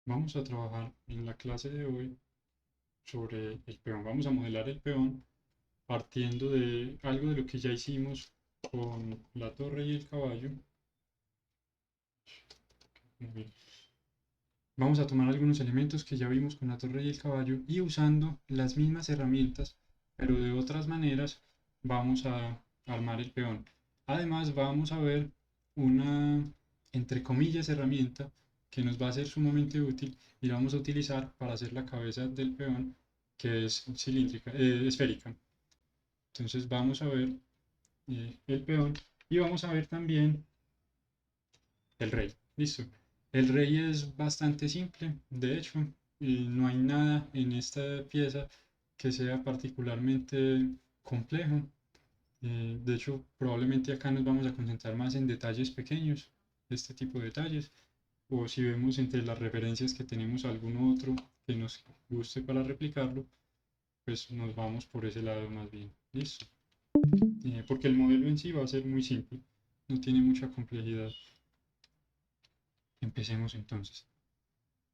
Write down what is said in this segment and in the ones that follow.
Vamos a trabajar en la clase de hoy sobre el peón. Vamos a modelar el peón partiendo de algo de lo que ya hicimos con la torre y el caballo. Muy bien. Vamos a tomar algunos elementos que ya vimos con la torre y el caballo y usando las mismas herramientas, pero de otras maneras, vamos a armar el peón. Además, vamos a ver una, entre comillas, herramienta que nos va a ser sumamente útil y la vamos a utilizar para hacer la cabeza del peón, que es cilíndrica, esférica. Entonces vamos a ver el peón y vamos a ver también el rey. Listo. El rey es bastante simple, de hecho, y no hay nada en esta pieza que sea particularmente complejo. De hecho, probablemente acá nos vamos a concentrar más en detalles pequeños, este tipo de detalles, o si vemos entre las referencias que tenemos alguno otro que nos guste para replicarlo, pues nos vamos por ese lado más bien. Listo. Porque el modelo en sí va a ser muy simple, no tiene mucha complejidad. Empecemos entonces.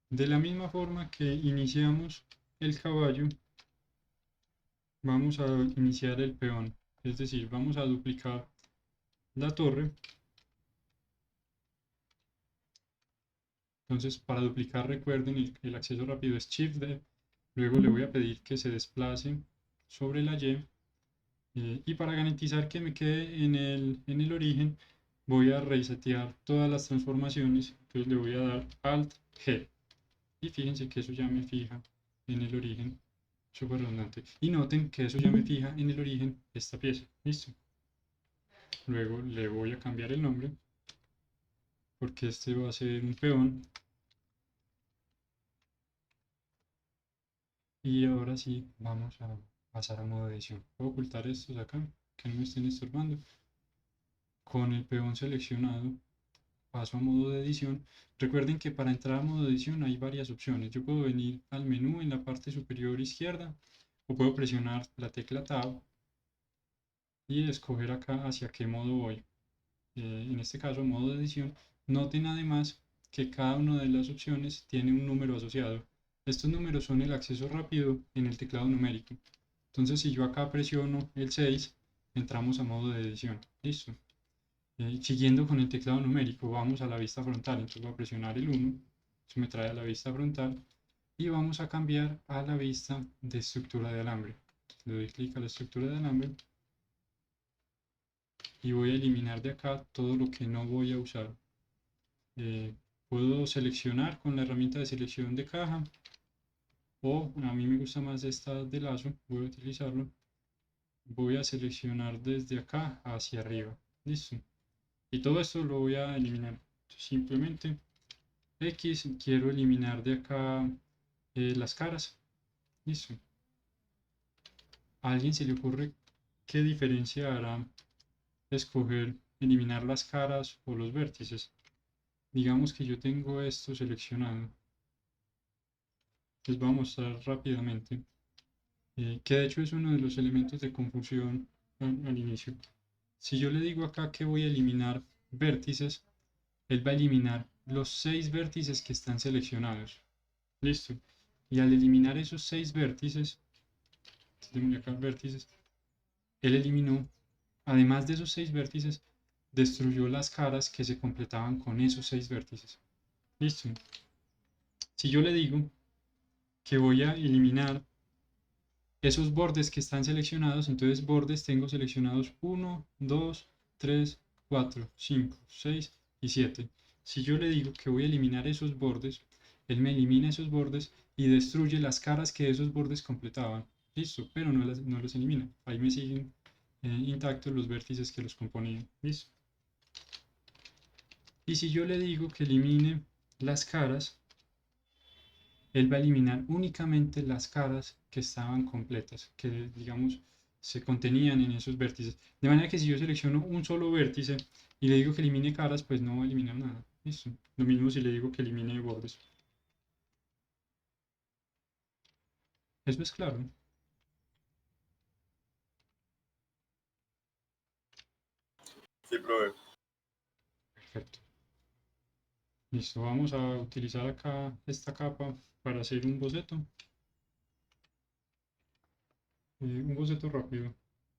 De la misma forma que iniciamos el caballo, vamos a iniciar el peón. Es decir, vamos a duplicar la torre. Entonces, para duplicar, recuerden, el acceso rápido es Shift D. Luego le voy a pedir que se desplace sobre la Y. Y para garantizar que me quede en el origen, voy a resetear todas las transformaciones. Entonces le voy a dar Alt G. Y fíjense que eso ya me fija en el origen. Súper redundante. Y noten que eso ya me fija en el origen esta pieza. Listo. Luego le voy a cambiar el nombre porque este va a ser un peón. Y ahora sí, vamos a pasar a modo edición. Voy a ocultar estos acá, que no me estén estorbando. Con el peón seleccionado, paso a modo de edición. Recuerden que para entrar a modo de edición hay varias opciones. Yo puedo venir al menú en la parte superior izquierda o puedo presionar la tecla Tab y escoger acá hacia qué modo voy. En este caso, modo de edición. Noten además que cada una de las opciones tiene un número asociado. Estos números son el acceso rápido en el teclado numérico. Entonces, si yo acá presiono el 6, entramos a modo de edición. Listo. Siguiendo con el teclado numérico, vamos a la vista frontal. Entonces voy a presionar el 1, eso me trae a la vista frontal y vamos a cambiar a la vista de estructura de alambre. Le doy clic a la estructura de alambre y voy a eliminar de acá todo lo que no voy a usar. Eh, Puedo seleccionar con la herramienta de selección de caja o a mí me gusta más esta de lazo, voy a utilizarlo. Voy a seleccionar desde acá hacia arriba. Listo. Y todo esto lo voy a eliminar. Simplemente X, quiero eliminar de acá las caras. Listo. ¿A alguien se le ocurre qué diferencia hará escoger eliminar las caras o los vértices? Digamos que yo tengo esto seleccionado. Les voy a mostrar rápidamente. Que de hecho es uno de los elementos de confusión al inicio. Si yo le digo acá que voy a eliminar vértices, él va a eliminar los 6 vértices que están seleccionados. Listo. Y al eliminar esos 6 vértices, démosle acá vértices, él eliminó, además de esos 6 vértices, destruyó las caras que se completaban con esos 6 vértices. Listo. Si yo le digo que voy a eliminar esos bordes que están seleccionados, entonces bordes tengo seleccionados 1, 2, 3, 4, 5, 6 y 7. Si yo le digo que voy a eliminar esos bordes, él me elimina esos bordes y destruye las caras que esos bordes completaban. Listo, pero no los elimina. Ahí me siguen intactos los vértices que los componían. Listo. Y si yo le digo que elimine las caras, él va a eliminar únicamente las caras que estaban completas, que digamos se contenían en esos vértices. De manera que si yo selecciono un solo vértice y le digo que elimine caras, pues no va a eliminar nada. Listo. Lo mismo si le digo que elimine bordes. Eso es claro. Sí, profe. Perfecto. Listo, vamos a utilizar acá esta capa para hacer un boceto rápido.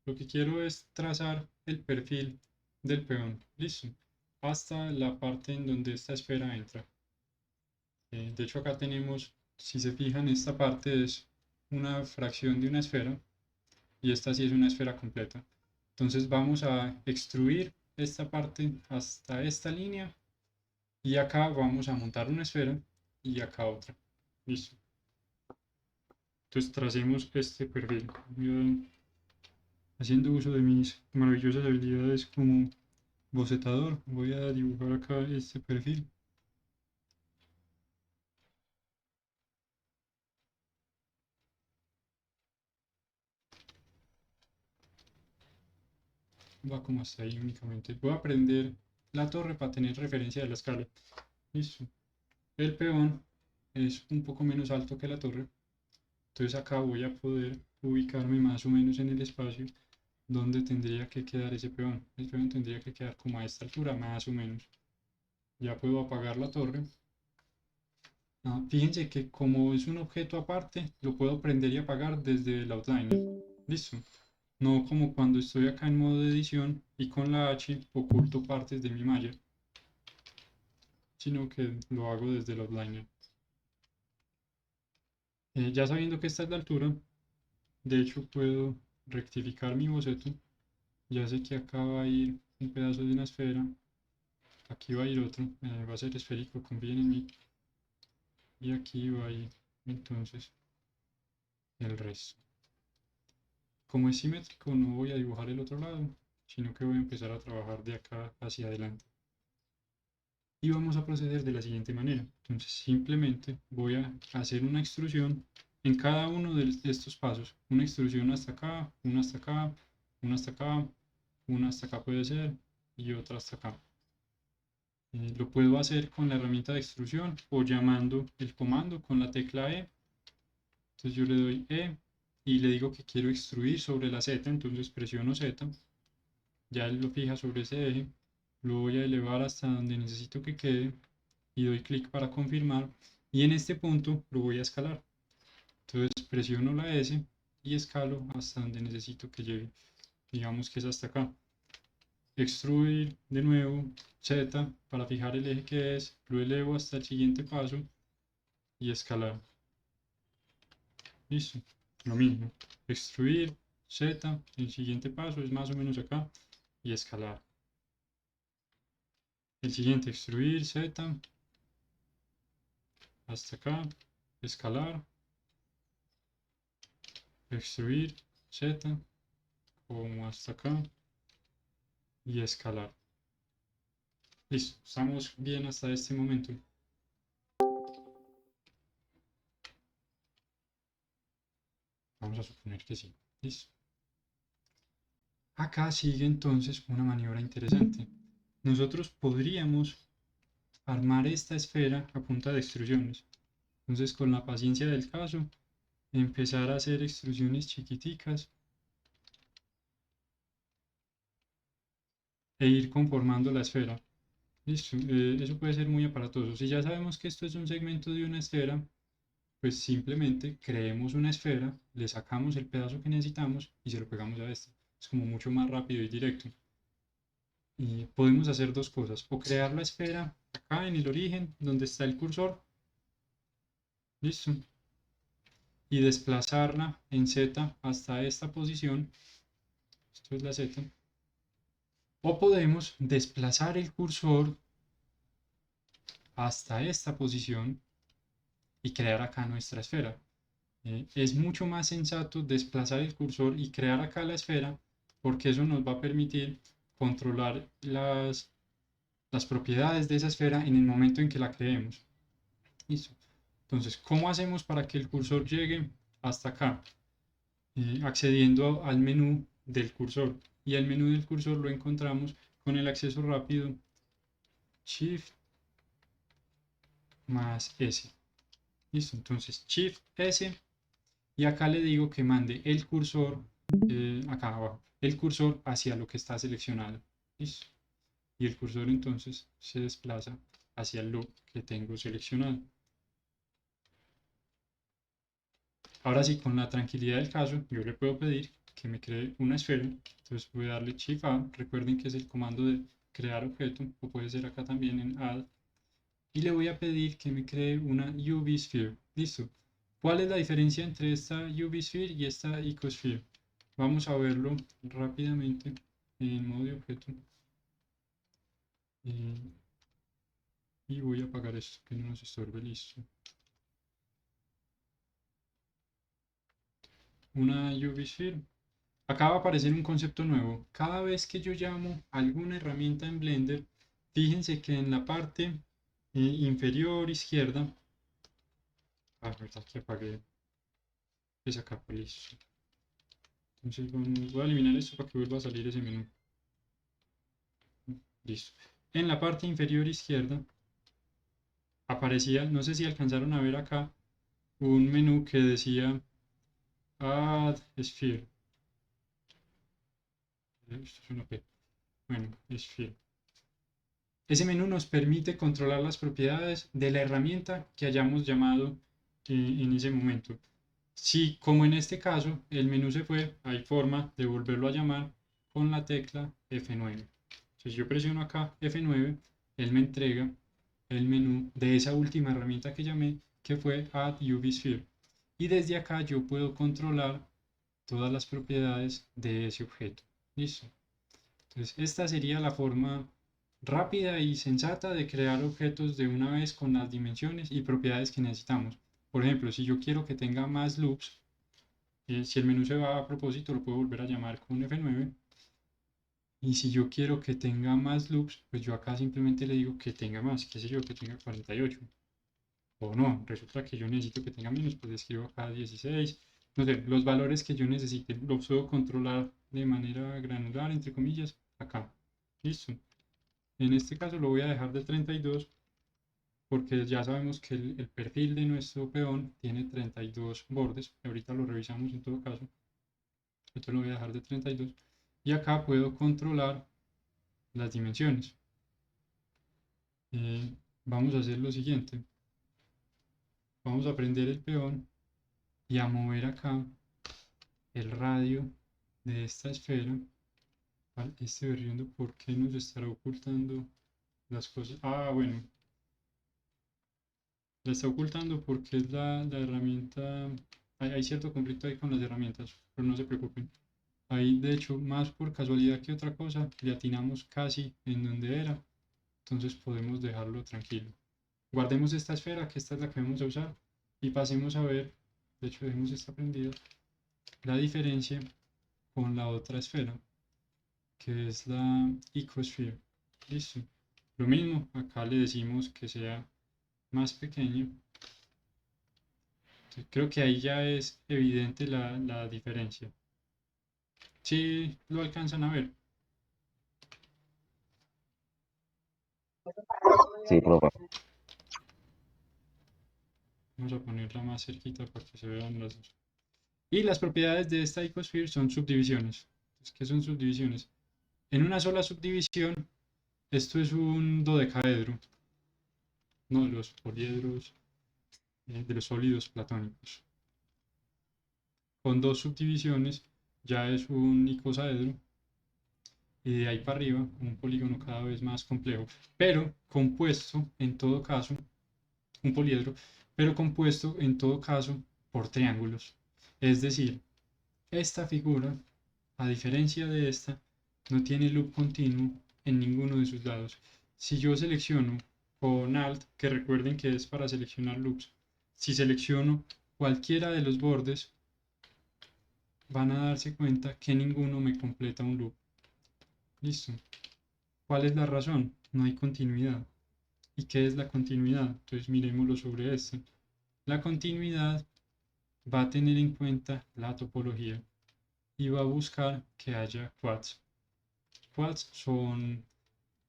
Lo que quiero es trazar el perfil del peón, listo, hasta la parte en donde esta esfera entra. De hecho acá tenemos, si se fijan, esta parte es una fracción de una esfera y esta sí es una esfera completa. Entonces vamos a extruir esta parte hasta esta línea y acá vamos a montar una esfera y acá otra. Listo. Entonces tracemos este perfil. Haciendo uso de mis maravillosas habilidades como bocetador, voy a dibujar acá este perfil. Va como hasta ahí únicamente. Voy a prender la torre para tener referencia de la escala. Listo. El peón es un poco menos alto que la torre. Entonces acá voy a poder ubicarme más o menos en el espacio donde tendría que quedar ese peón. El peón tendría que quedar como a esta altura, más o menos. Ya puedo apagar la torre. Fíjense que como es un objeto aparte, lo puedo prender y apagar desde el Outliner. Listo. No como cuando estoy acá en modo de edición y con la H oculto partes de mi malla, sino que lo hago desde el Outliner. Ya sabiendo que esta es la altura, de hecho puedo rectificar mi boceto. Ya sé que acá va a ir un pedazo de una esfera, aquí va a ir otro, va a ser esférico, confíen en mí, y aquí va a ir entonces el resto. Como es simétrico, no voy a dibujar el otro lado, sino que voy a empezar a trabajar de acá hacia adelante. Y vamos a proceder de la siguiente manera. Entonces simplemente voy a hacer una extrusión en cada uno de estos pasos. Una extrusión hasta acá, una hasta acá, una hasta acá, una hasta acá puede ser y otra hasta acá. Lo puedo hacer con la herramienta de extrusión o llamando el comando con la tecla E. Entonces yo le doy E y le digo que quiero extruir sobre la Z, entonces presiono Z. Ya él lo fija sobre ese eje. Lo voy a elevar hasta donde necesito que quede y doy clic para confirmar. Y en este punto lo voy a escalar. Entonces presiono la S y escalo hasta donde necesito que llegue. Digamos que es hasta acá. Extruir de nuevo Z para fijar el eje que es, lo elevo hasta el siguiente paso y escalar. Listo. Lo mismo. Extruir Z, el siguiente paso es más o menos acá y escalar. El siguiente, extruir Z hasta acá, escalar, extruir Z como hasta acá y escalar. Listo, estamos bien hasta este momento. Vamos a suponer que sí. Listo. Acá sigue entonces una maniobra interesante. Nosotros podríamos armar esta esfera a punta de extrusiones. Entonces, con la paciencia del caso, empezar a hacer extrusiones chiquiticas e ir conformando la esfera. Listo, eso puede ser muy aparatoso. Si ya sabemos que esto es un segmento de una esfera, pues simplemente creemos una esfera, le sacamos el pedazo que necesitamos y se lo pegamos a esta. Es como mucho más rápido y directo. Y podemos hacer dos cosas, o crear la esfera acá en el origen, donde está el cursor, listo, y desplazarla en Z hasta esta posición, esto es la Z, o podemos desplazar el cursor hasta esta posición y crear acá nuestra esfera. Es mucho más sensato desplazar el cursor y crear acá la esfera porque eso nos va a permitir controlar las propiedades de esa esfera en el momento en que la creemos. Listo. Entonces, ¿cómo hacemos para que el cursor llegue hasta acá? Accediendo al menú del cursor. Y el menú del cursor lo encontramos con el acceso rápido Shift más S. Listo, entonces Shift S y acá le digo que mande el cursor acá abajo, el cursor hacia lo que está seleccionado. ¿Listo? Y el cursor entonces se desplaza hacia el loop que tengo seleccionado. Ahora sí, con la tranquilidad del caso, yo le puedo pedir que me cree una esfera. Entonces voy a darle Shift A. Recuerden que es el comando de crear objeto, o puede ser acá también en Add. Y le voy a pedir que me cree una UV Sphere. Listo. ¿Cuál es la diferencia entre esta UV Sphere y esta Icosphere? Vamos a verlo rápidamente en modo de objeto. Y voy a apagar esto que no nos estorbe. Listo. Una UV Sphere. Acá va a aparecer un concepto nuevo. Cada vez que yo llamo a alguna herramienta en Blender, fíjense que en la parte inferior izquierda, verdad que apagué esa capa, listo. Entonces voy a eliminar esto para que vuelva a salir ese menú. Listo. En la parte inferior izquierda aparecía, no sé si alcanzaron a ver acá, un menú que decía Add Sphere. Esto es una P. Bueno, Sphere. Ese menú nos permite controlar las propiedades de la herramienta que hayamos llamado en ese momento. Si, como en este caso, el menú se fue, hay forma de volverlo a llamar con la tecla F9. Entonces yo presiono acá F9, él me entrega el menú de esa última herramienta que llamé, que fue Add UV Sphere. Y desde acá yo puedo controlar todas las propiedades de ese objeto. Listo. Entonces esta sería la forma rápida y sensata de crear objetos de una vez con las dimensiones y propiedades que necesitamos. Por ejemplo, si yo quiero que tenga más loops, si el menú se va a propósito, lo puedo volver a llamar con F9. Y si yo quiero que tenga más loops, pues yo acá simplemente le digo que tenga más, qué sé yo, que tenga 48. O no, resulta que yo necesito que tenga menos, pues escribo acá 16. No sé, los valores que yo necesite los puedo controlar de manera granular, entre comillas, acá. Listo. En este caso lo voy a dejar de 32 porque ya sabemos que el perfil de nuestro peón tiene 32 bordes. Ahorita lo revisamos en todo caso. Esto lo voy a dejar de 32. Y acá puedo controlar las dimensiones. Vamos a hacer lo siguiente. Vamos a prender el peón y a mover acá el radio de esta esfera. Este berriendo, ¿por qué nos estará ocultando las cosas? Ah, bueno. La está ocultando porque es la herramienta. Hay cierto conflicto ahí con las herramientas, pero no se preocupen. Ahí, de hecho, más por casualidad que otra cosa, le atinamos casi en donde era. Entonces podemos dejarlo tranquilo. Guardemos esta esfera, que esta es la que vamos a usar, y pasemos a ver, de hecho dejemos esta prendida, la diferencia con la otra esfera, que es la Icosphere. Listo. Lo mismo, acá le decimos que sea más pequeño. Entonces, creo que ahí ya es evidente la diferencia. Si lo alcanzan a ver. Sí, profe. Vamos a ponerla más cerquita para que se vean las dos. Y las propiedades de esta icosphere son subdivisiones. Entonces, ¿qué son subdivisiones? En una sola subdivisión, esto es un dodecaedro, no de los poliedros, de los sólidos platónicos. Con dos subdivisiones ya es un icosaedro, y de ahí para arriba un polígono cada vez más complejo, pero compuesto en todo caso, un poliedro, pero compuesto en todo caso por triángulos. Es decir, esta figura, a diferencia de esta, no tiene loop continuo en ninguno de sus lados. Si yo selecciono con Alt, que recuerden que es para seleccionar loops, si selecciono cualquiera de los bordes, van a darse cuenta que ninguno me completa un loop. Listo. ¿Cuál es la razón? No hay continuidad. ¿Y qué es la continuidad? Entonces miremoslo sobre esto. La continuidad va a tener en cuenta la topología y va a buscar que haya quads. Quads son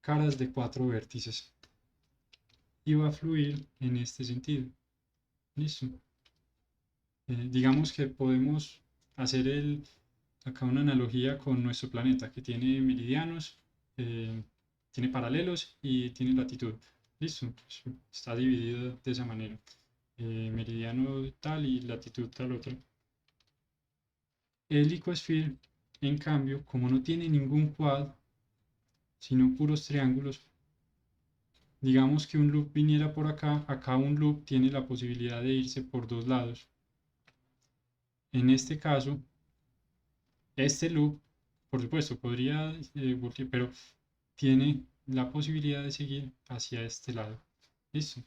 caras de 4 vértices y va a fluir en este sentido. Listo. Digamos que podemos hacer acá una analogía con nuestro planeta que tiene meridianos, tiene paralelos y tiene latitud. Listo, está dividido de esa manera. Meridiano tal y latitud tal otro. El Icosphere, en cambio, como no tiene ningún quad, sino puros triángulos, digamos que un loop viniera por acá, acá un loop tiene la posibilidad de irse por dos lados. En este caso, este loop, por supuesto, podría voltear, pero tiene la posibilidad de seguir hacia este lado. ¿Listo?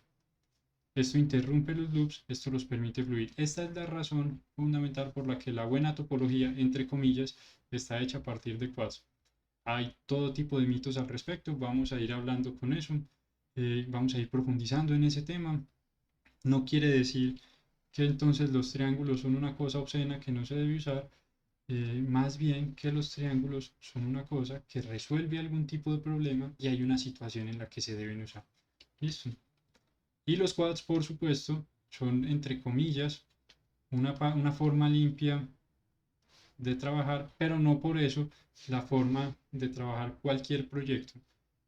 Esto interrumpe los loops, esto los permite fluir. Esta es la razón fundamental por la que la buena topología, entre comillas, está hecha a partir de quads. Hay todo tipo de mitos al respecto, vamos a ir hablando con eso, vamos a ir profundizando en ese tema. No quiere decir que entonces los triángulos son una cosa obscena que no se debe usar, más bien que los triángulos son una cosa que resuelve algún tipo de problema y hay una situación en la que se deben usar. ¿Listo? Y los quads, por supuesto, son, entre comillas, una forma limpia de trabajar, pero no por eso la forma de trabajar cualquier proyecto.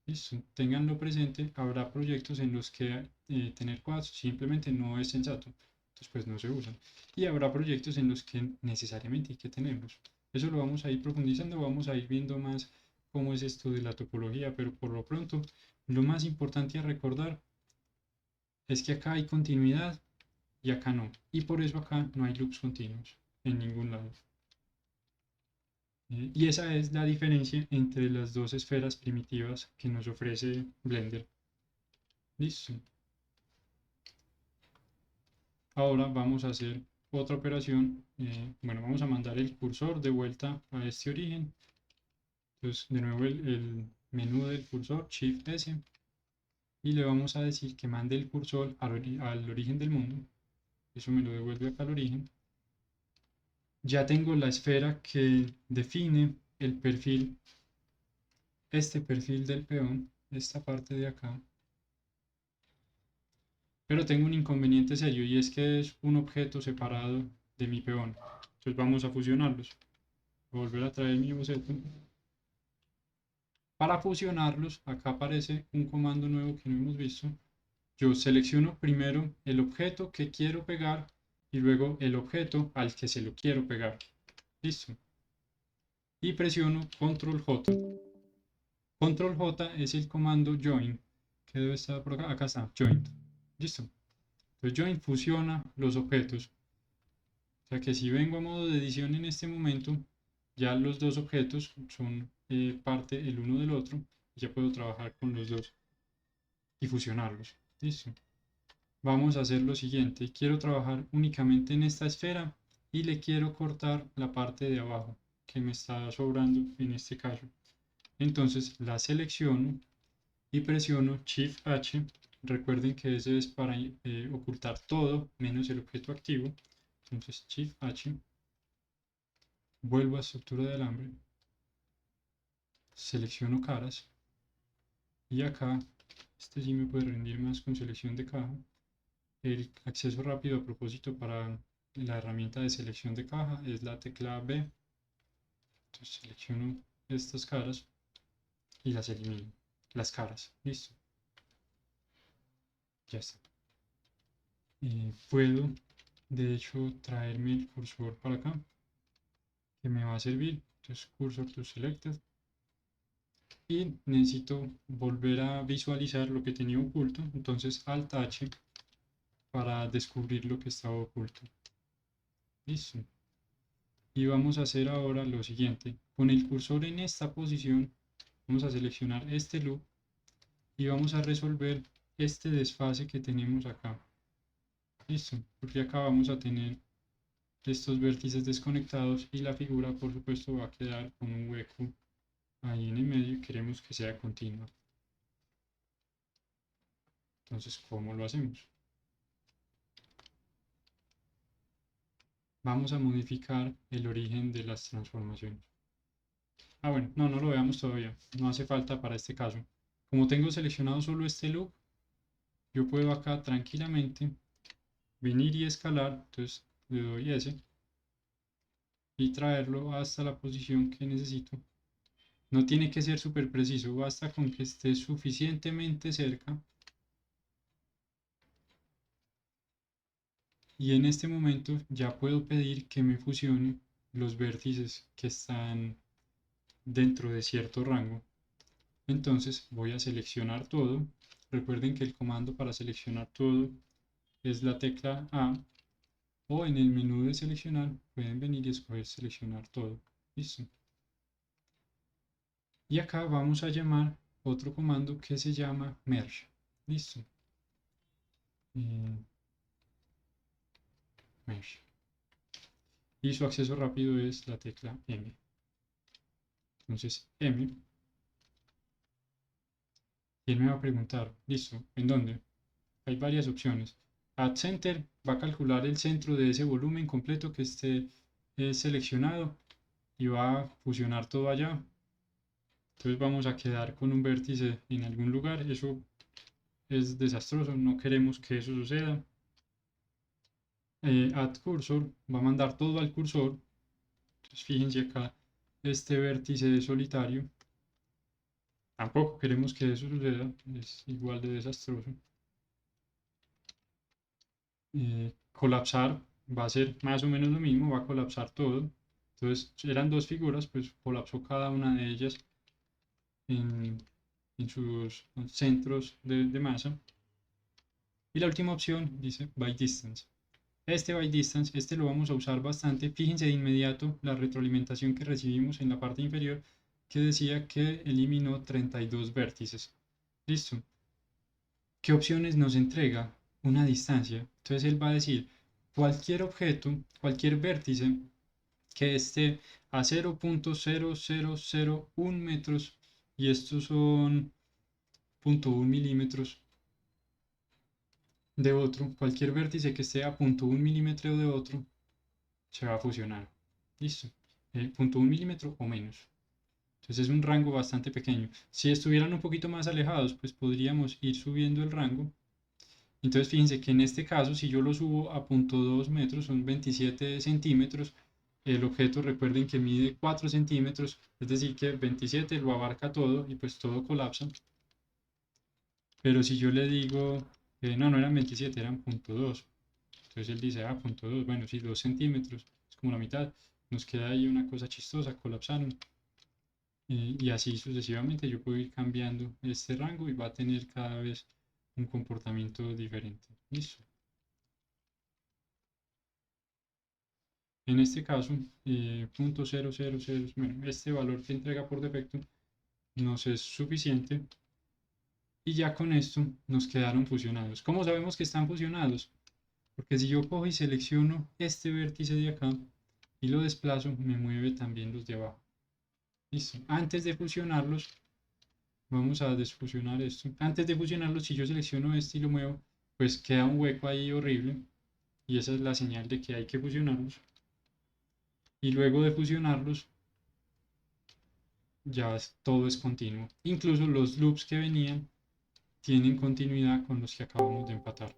¿Listo? Ténganlo presente, habrá proyectos en los que tener quads simplemente no es sensato, entonces pues no se usan. Y habrá proyectos en los que necesariamente hay que tenerlos. Eso lo vamos a ir profundizando, vamos a ir viendo más cómo es esto de la topología, pero por lo pronto lo más importante a recordar es que acá hay continuidad y acá no. Y por eso acá no hay loops continuos en ningún lado. Y esa es la diferencia entre las dos esferas primitivas que nos ofrece Blender. Listo. Ahora vamos a hacer otra operación. Bueno, vamos a mandar el cursor de vuelta a este origen. Entonces, de nuevo el menú del cursor, Shift S. Y le vamos a decir que mande el cursor al origen del mundo. Eso me lo devuelve acá al origen. Ya tengo la esfera que define el perfil, este perfil del peón, esta parte de acá. Pero tengo un inconveniente serio y es que es un objeto separado de mi peón. Entonces vamos a fusionarlos. Volver a traer mi boceto. Para fusionarlos, acá aparece un comando nuevo que no hemos visto. Yo selecciono primero el objeto que quiero pegar y luego el objeto al que se lo quiero pegar. Listo. Y presiono Control J. Control J es el comando join, que debe estar por acá. Acá está, join. Listo. Entonces join fusiona los objetos. O sea que si vengo a modo de edición en este momento, ya los dos objetos son parte el uno del otro. Y ya puedo trabajar con los dos y fusionarlos. Listo. Vamos a hacer lo siguiente. Quiero trabajar únicamente en esta esfera y le quiero cortar la parte de abajo que me está sobrando en este caso. Entonces la selecciono y presiono Shift H. Recuerden que ese es para ocultar todo menos el objeto activo. Entonces Shift H. Vuelvo a estructura de alambre. Selecciono caras. Y acá, este sí me puede rendir más con selección de caja. El acceso rápido a propósito para la herramienta de selección de caja es la tecla B. Entonces selecciono estas caras y las elimino. Las caras. Listo. Ya está. Puedo, de hecho, traerme el cursor para acá, que me va a servir. Entonces, cursor to selected. Y necesito volver a visualizar lo que tenía oculto. Entonces, Alt H para descubrir lo que estaba oculto. Listo. Y vamos a hacer ahora lo siguiente. Con el cursor en esta posición, vamos a seleccionar este loop y vamos a resolver este desfase que tenemos acá. Listo, porque acá vamos a tener estos vértices desconectados y la figura, por supuesto, va a quedar con un hueco ahí en el medio y queremos que sea continua. Entonces, ¿cómo lo hacemos? Vamos a modificar el origen de las transformaciones. Bueno, no lo veamos todavía, no hace falta para este caso. Como tengo seleccionado solo este loop, yo puedo acá tranquilamente venir y escalar, entonces le doy S y traerlo hasta la posición que necesito. No tiene que ser súper preciso, basta con que esté suficientemente cerca Y en este momento ya puedo pedir que me fusione los vértices que están dentro de cierto rango. Entonces voy a seleccionar todo. Recuerden que el comando para seleccionar todo es la tecla A, o en el menú de seleccionar pueden venir y escoger seleccionar todo. Listo. Y acá vamos a llamar otro comando que se llama merge. Listo. Merge. Y su acceso rápido es la tecla M. Entonces M. Y él me va a preguntar, listo, ¿en dónde? Hay varias opciones. Add Center va a calcular el centro de ese volumen completo que esté seleccionado y va a fusionar todo allá. Entonces vamos a quedar con un vértice en algún lugar. Eso es desastroso, no queremos que eso suceda. Add Cursor va a mandar todo al cursor. Entonces fíjense acá, este vértice solitario. Tampoco queremos que eso suceda, es igual de desastroso. Colapsar va a ser más o menos lo mismo, va a colapsar todo. Entonces eran dos figuras, pues colapsó cada una de ellas en, en sus centros de masa. Y la última opción dice by distance. Este by distance, este lo vamos a usar bastante. Fíjense de inmediato la retroalimentación que recibimos en la parte inferior que decía que eliminó 32 vértices. Listo. ¿Qué opciones nos entrega? Una distancia. Entonces él va a decir cualquier objeto, cualquier vértice que esté a 0.0001 metros, y estos son 0.1 milímetros de otro, cualquier vértice que esté a 0.1 milímetro de otro, se va a fusionar. Listo. 0.1 milímetro o menos. Entonces es un rango bastante pequeño. Si estuvieran un poquito más alejados, pues podríamos ir subiendo el rango. Entonces fíjense que en este caso, si yo lo subo a 0.2 metros, son 27 centímetros. El objeto, recuerden que mide 4 centímetros, es decir que 27 lo abarca todo y pues todo colapsa. Pero si yo le digo, no, no eran 27, eran 0.2. Entonces él dice, 0.2, bueno, sí, 2 centímetros, es como la mitad. Nos queda ahí una cosa chistosa, colapsaron. Y así sucesivamente yo puedo ir cambiando este rango y va a tener cada vez un comportamiento diferente. Listo. En este caso, .000, bueno, este valor que entrega por defecto nos es suficiente y ya con esto nos quedaron fusionados. ¿Cómo sabemos que están fusionados? Porque si yo cojo y selecciono este vértice de acá y lo desplazo, me mueve también los de abajo. Listo. Antes de fusionarlos, vamos a desfusionar esto. Antes de fusionarlos, si yo selecciono este y lo muevo, pues queda un hueco ahí horrible y esa es la señal de que hay que fusionarlos. Y luego de fusionarlos, ya todo es continuo. Incluso los loops que venían tienen continuidad con los que acabamos de empatar.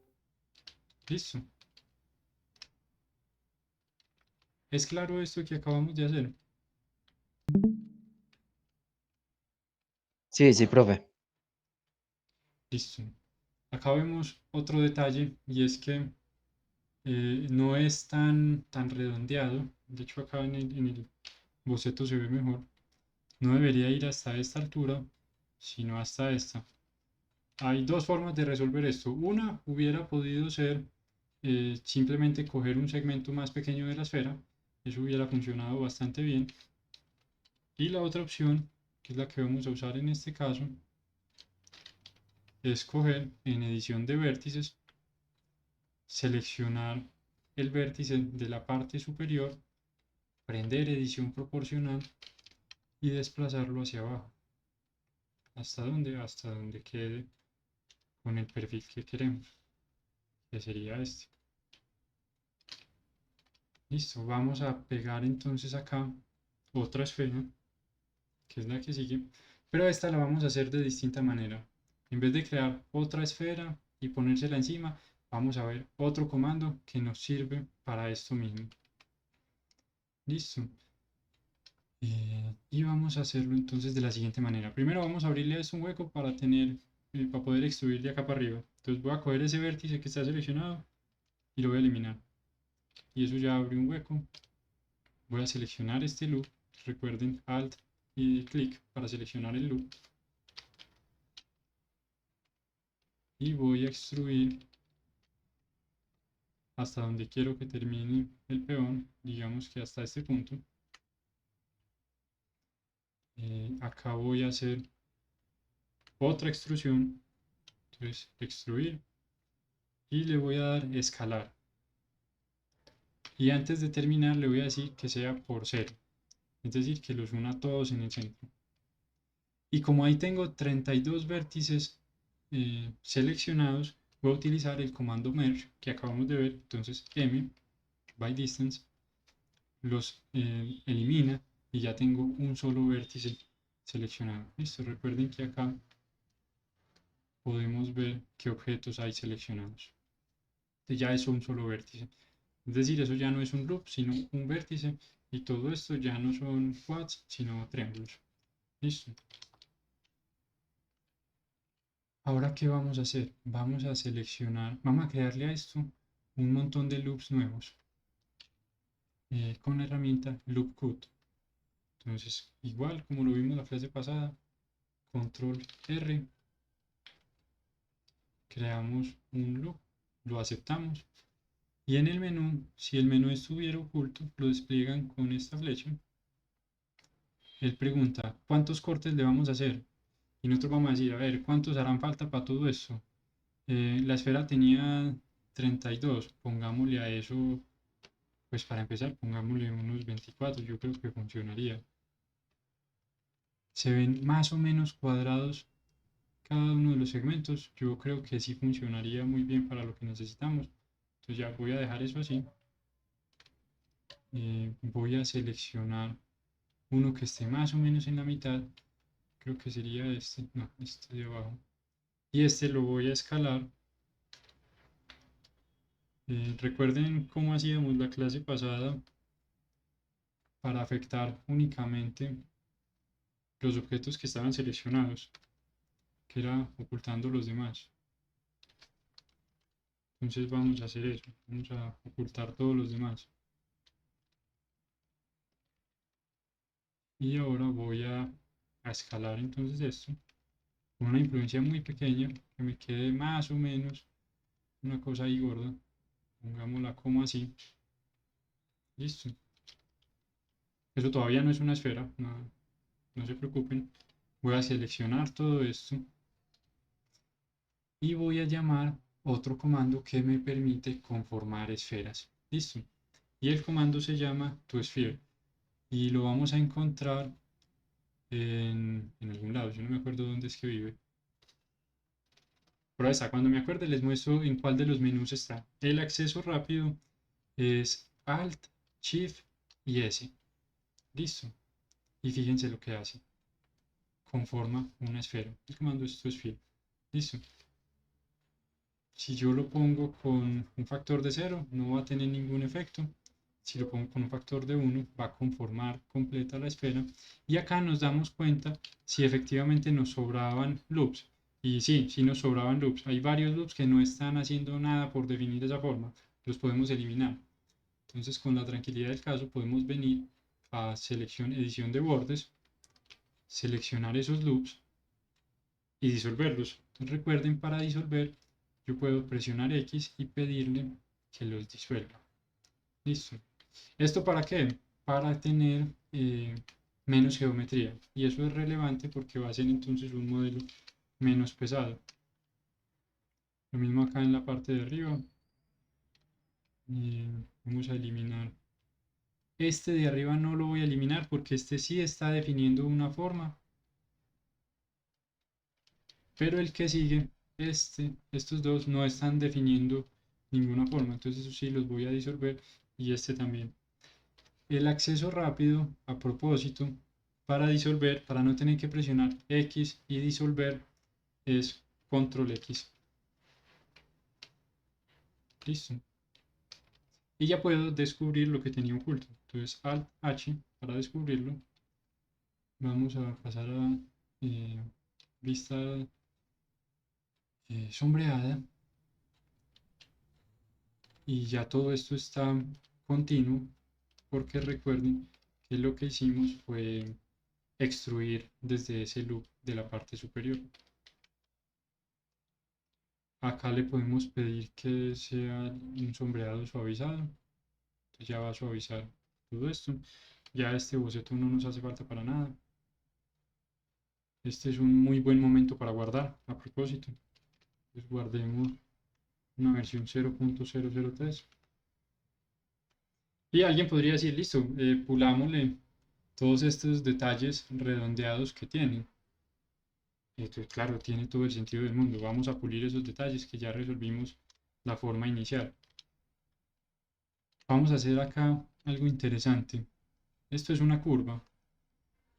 Listo. ¿Es claro esto que acabamos de hacer? Sí, sí, profe. Listo. Acá vemos otro detalle y es que no es tan redondeado. De hecho acá en el boceto se ve mejor. No debería ir hasta esta altura, sino hasta esta. Hay dos formas de resolver esto. Una hubiera podido ser simplemente coger un segmento más pequeño de la esfera. Eso hubiera funcionado bastante bien. Y la otra opción, que es la que vamos a usar en este caso, es coger en edición de vértices, seleccionar el vértice de la parte superior, prender edición proporcional y desplazarlo hacia abajo. ¿Hasta dónde? Hasta donde quede con el perfil que queremos, que sería este. Listo, vamos a pegar entonces acá otra esfera, que es la que sigue, pero esta la vamos a hacer de distinta manera. En vez de crear otra esfera y ponérsela encima, vamos a ver otro comando que nos sirve para esto mismo. Listo. Y vamos a hacerlo entonces de la siguiente manera. Primero vamos a abrirle a esto un hueco para para poder extruir de acá para arriba. Entonces voy a coger ese vértice que está seleccionado y lo voy a eliminar. y eso ya abre un hueco. Voy a seleccionar este loop, recuerden Alt y clic para seleccionar el loop, y voy a extruir hasta donde quiero que termine el peón, digamos que hasta este punto. Acá voy a hacer otra extrusión, entonces extruir, y le voy a dar escalar. Y antes de terminar le voy a decir que sea por 0, es decir, que los una todos en el centro. Y como ahí tengo 32 vértices seleccionados, voy a utilizar el comando merge que acabamos de ver. Entonces m by distance los elimina y ya tengo un solo vértice seleccionado. Listo, recuerden que acá podemos ver qué objetos hay seleccionados. Entonces ya es un solo vértice. Es decir, eso ya no es un loop, sino un vértice. Y todo esto ya no son quads, sino triángulos. Listo. Ahora, ¿qué vamos a hacer? Vamos a seleccionar, vamos a crearle a esto un montón de loops nuevos con la herramienta loopcut. Entonces, igual como lo vimos la clase pasada, control R, creamos un loop, lo aceptamos. Y en el menú, si el menú estuviera oculto, lo despliegan con esta flecha. Él pregunta, ¿cuántos cortes le vamos a hacer? Y nosotros vamos a decir, a ver, ¿cuántos harán falta para todo esto? La esfera tenía 32, pongámosle a eso, pues para empezar, pongámosle unos 24, yo creo que funcionaría. Se ven más o menos cuadrados cada uno de los segmentos, yo creo que sí funcionaría muy bien para lo que necesitamos. Entonces ya voy a dejar eso así. Voy a seleccionar uno que esté más o menos en la mitad, creo que sería este, no, este de abajo. Y este lo voy a escalar. Recuerden cómo hacíamos la clase pasada para afectar únicamente los objetos que estaban seleccionados, que era ocultando los demás. Entonces vamos a hacer eso, vamos a ocultar todos los demás. Y ahora voy a escalar entonces esto con una influencia muy pequeña, que me quede más o menos una cosa ahí gorda. Pongámosla como así. Listo. Eso todavía no es una esfera, no, no se preocupen. Voy a seleccionar todo esto y voy a llamar otro comando que me permite conformar esferas. Listo. Y el comando se llama toSphere y lo vamos a encontrar en algún lado. Yo no me acuerdo dónde es que vive. Pero ahí está. Cuando me acuerde les muestro en cuál de los menús está. El acceso rápido es Alt, Shift y S. Listo. Y fíjense lo que hace. Conforma una esfera. El comando es toSphere. Listo. Si yo lo pongo con un factor de 0, no va a tener ningún efecto. Si lo pongo con un factor de 1, va a conformar completa la esfera. Y acá nos damos cuenta si efectivamente nos sobraban loops. Y sí, sí nos sobraban loops. Hay varios loops que no están haciendo nada por definir esa forma. Los podemos eliminar. Entonces, con la tranquilidad del caso, podemos venir a selección, edición de bordes, seleccionar esos loops y disolverlos. Recuerden, para disolver, yo puedo presionar X y pedirle que los disuelva. Listo. ¿Esto para qué? Para tener menos geometría. Y eso es relevante porque va a ser entonces un modelo menos pesado. Lo mismo acá en la parte de arriba. Vamos a eliminar. Este de arriba no lo voy a eliminar porque este sí está definiendo una forma. Pero el que sigue, estos dos no están definiendo ninguna forma. Entonces eso sí los voy a disolver y este también. El acceso rápido, a propósito, para disolver, para no tener que presionar X y disolver, es control X. Listo. Y ya puedo descubrir lo que tenía oculto. Entonces Alt H para descubrirlo. Vamos a pasar a vista sombreada. Y ya todo esto está continuo, porque recuerden que lo que hicimos fue extruir desde ese loop de la parte superior. Acá le podemos pedir que sea un sombreado suavizado. Entonces ya va a suavizar todo esto. Ya este boceto no nos hace falta para nada. Este es un muy buen momento para guardar, a propósito. Entonces guardemos una versión 0.003. Y alguien podría decir, listo, pulámosle todos estos detalles redondeados que tiene. Entonces, claro, tiene todo el sentido del mundo. Vamos a pulir esos detalles que ya resolvimos la forma inicial. Vamos a hacer acá algo interesante. Esto es una curva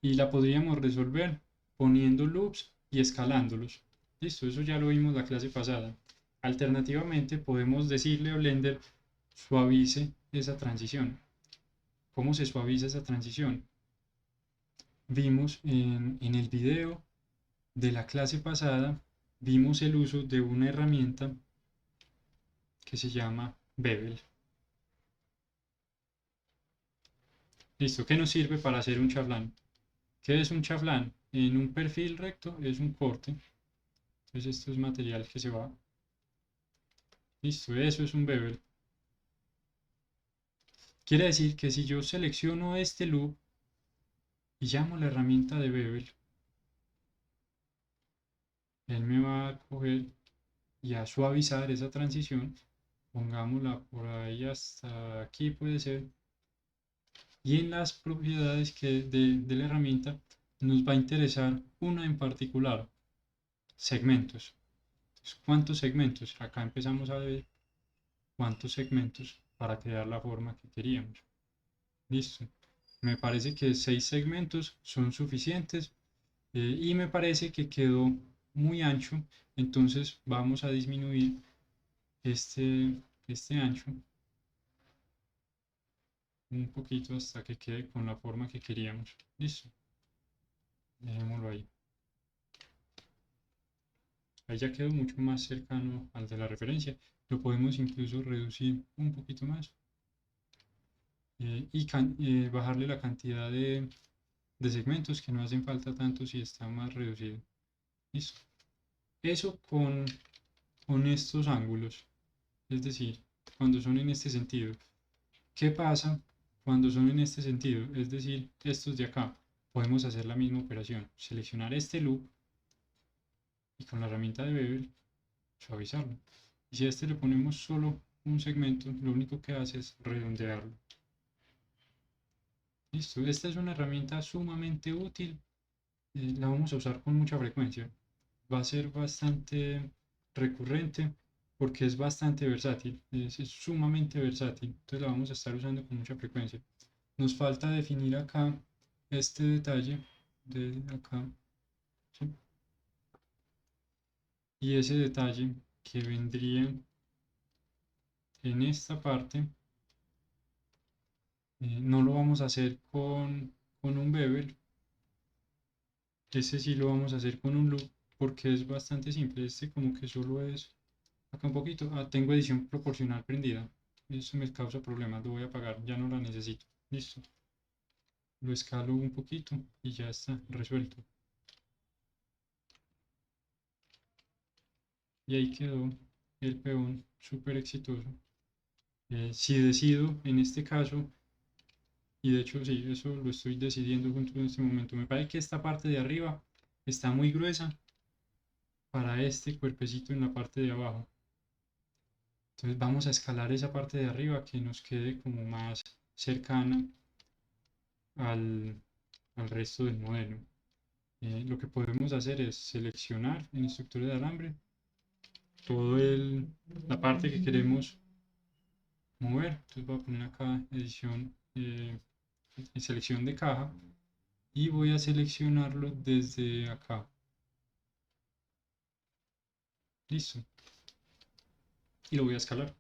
y la podríamos resolver poniendo loops y escalándolos. Listo, eso ya lo vimos la clase pasada. Alternativamente podemos decirle a Blender suavice esa transición. ¿Cómo se suaviza esa transición? Vimos en el video de la clase pasada, vimos el uso de una herramienta que se llama Bevel. Listo, ¿qué nos sirve para hacer un chaflán? ¿Qué es un chaflán? En un perfil recto es un corte. Entonces esto es material que se va. Listo, eso es un bevel. Quiere decir que si yo selecciono este loop y llamo la herramienta de bevel, él me va a coger y a suavizar esa transición. Pongámosla por ahí hasta aquí puede ser. Y en las propiedades de la herramienta nos va a interesar una en particular, segmentos. Entonces, ¿cuántos segmentos? Acá empezamos a ver cuántos segmentos para crear la forma que queríamos. Listo. Me parece que 6 segmentos son suficientes y me parece que quedó muy ancho. Entonces vamos a disminuir este ancho un poquito hasta que quede con la forma que queríamos. Listo. Dejémoslo ahí. Ahí ya quedó mucho más cercano al de la referencia. Lo podemos incluso reducir un poquito más y bajarle la cantidad de segmentos que no hacen falta tanto si está más reducido. Listo. Eso con estos ángulos, es decir, cuando son en este sentido. ¿Qué pasa cuando son en este sentido? Es decir, estos de acá. Podemos hacer la misma operación. Seleccionar este loop y con la herramienta de Bevel suavizarlo. Y si a este le ponemos solo un segmento, lo único que hace es redondearlo. Listo, esta es una herramienta sumamente útil, la vamos a usar con mucha frecuencia. Va a ser bastante recurrente porque es bastante versátil, es sumamente versátil, entonces la vamos a estar usando con mucha frecuencia. Nos falta definir acá este detalle de acá, ¿sí? Y ese detalle que vendría en esta parte no lo vamos a hacer con un bevel, ese sí lo vamos a hacer con un loop porque es bastante simple. Este como que solo es acá un poquito. Tengo edición proporcional prendida, eso me causa problemas, lo voy a apagar, ya no la necesito. Listo, lo escalo un poquito y ya está resuelto. Y ahí quedó el peón súper exitoso. Si decido en este caso, y de hecho sí, eso lo estoy decidiendo junto en este momento, me parece que esta parte de arriba está muy gruesa para este cuerpecito en la parte de abajo. Entonces vamos a escalar esa parte de arriba que nos quede como más cercana al, al resto del modelo. Lo que podemos hacer es seleccionar en estructura de alambre toda la parte que queremos mover. Entonces voy a poner acá edición, selección de caja y voy a seleccionarlo desde acá. Listo. Y lo voy a escalar.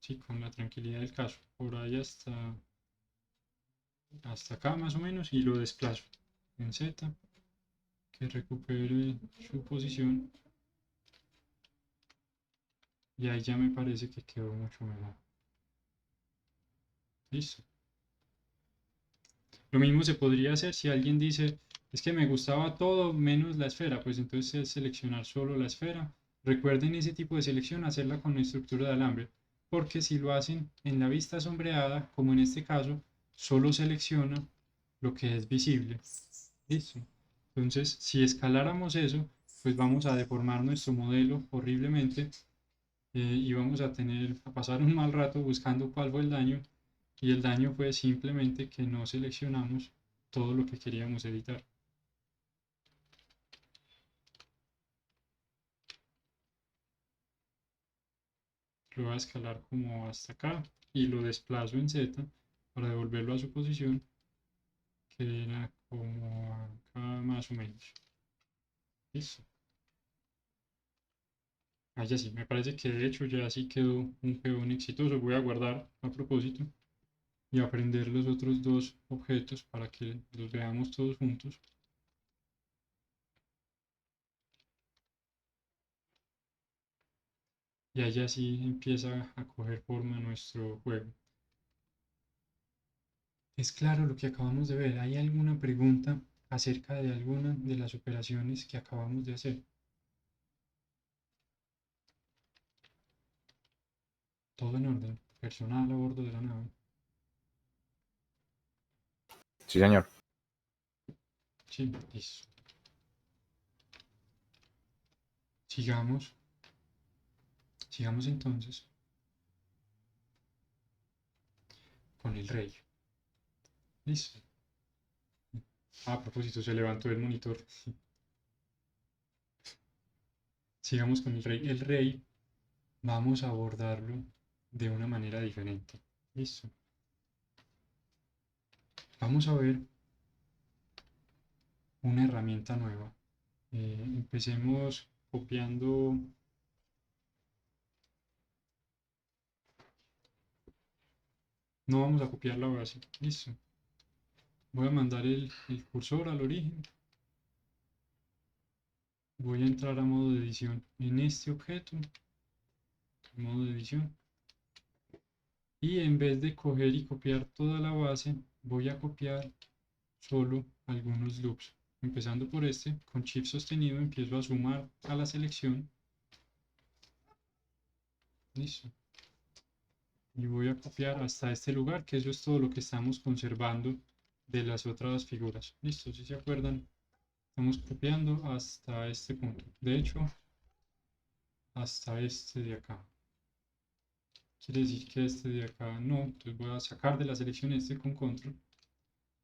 Sí, con la tranquilidad del caso. Por ahí hasta acá más o menos y lo desplazo en Z, que recupere su posición y ahí ya me parece que quedó mucho mejor. Listo. Lo mismo se podría hacer si alguien dice, es que me gustaba todo menos la esfera, pues entonces es seleccionar solo la esfera. Recuerden ese tipo de selección, hacerla con la estructura de alambre, porque si lo hacen en la vista sombreada, como en este caso, solo selecciona lo que es visible. Listo. Entonces, si escaláramos eso, pues vamos a deformar nuestro modelo horriblemente y vamos a pasar un mal rato buscando cuál fue el daño y el daño fue simplemente que no seleccionamos todo lo que queríamos editar. Lo voy a escalar como hasta acá y lo desplazo en Z para devolverlo a su posición, que era como acá más o menos. Listo. Ah, ya sí, me parece que de hecho ya sí quedó un peón exitoso. Voy a guardar a propósito y aprender los otros dos objetos para que los veamos todos juntos. Y allá sí empieza a coger forma nuestro juego. Es claro lo que acabamos de ver. ¿Hay alguna pregunta acerca de alguna de las operaciones que acabamos de hacer? Todo en orden. Personal a bordo de la nave. Sí, señor. Sí, listo. Sigamos. Sigamos entonces con el rey. Listo. A propósito, se levantó el monitor. Sigamos con el rey. El rey vamos a abordarlo de una manera diferente. Listo. Vamos a ver una herramienta nueva. Empecemos copiando. No vamos a copiar la base. Listo. Voy a mandar el cursor al origen. Voy a entrar a modo de edición en este objeto. Modo de edición. Y en vez de coger y copiar toda la base, voy a copiar solo algunos loops. Empezando por este, con Shift sostenido empiezo a sumar a la selección. Listo. Y voy a copiar hasta este lugar, que eso es todo lo que estamos conservando de las otras figuras. Listo, si se acuerdan, estamos copiando hasta este punto. De hecho, hasta este de acá. Quiere decir que este de acá no, entonces voy a sacar de la selección este con control.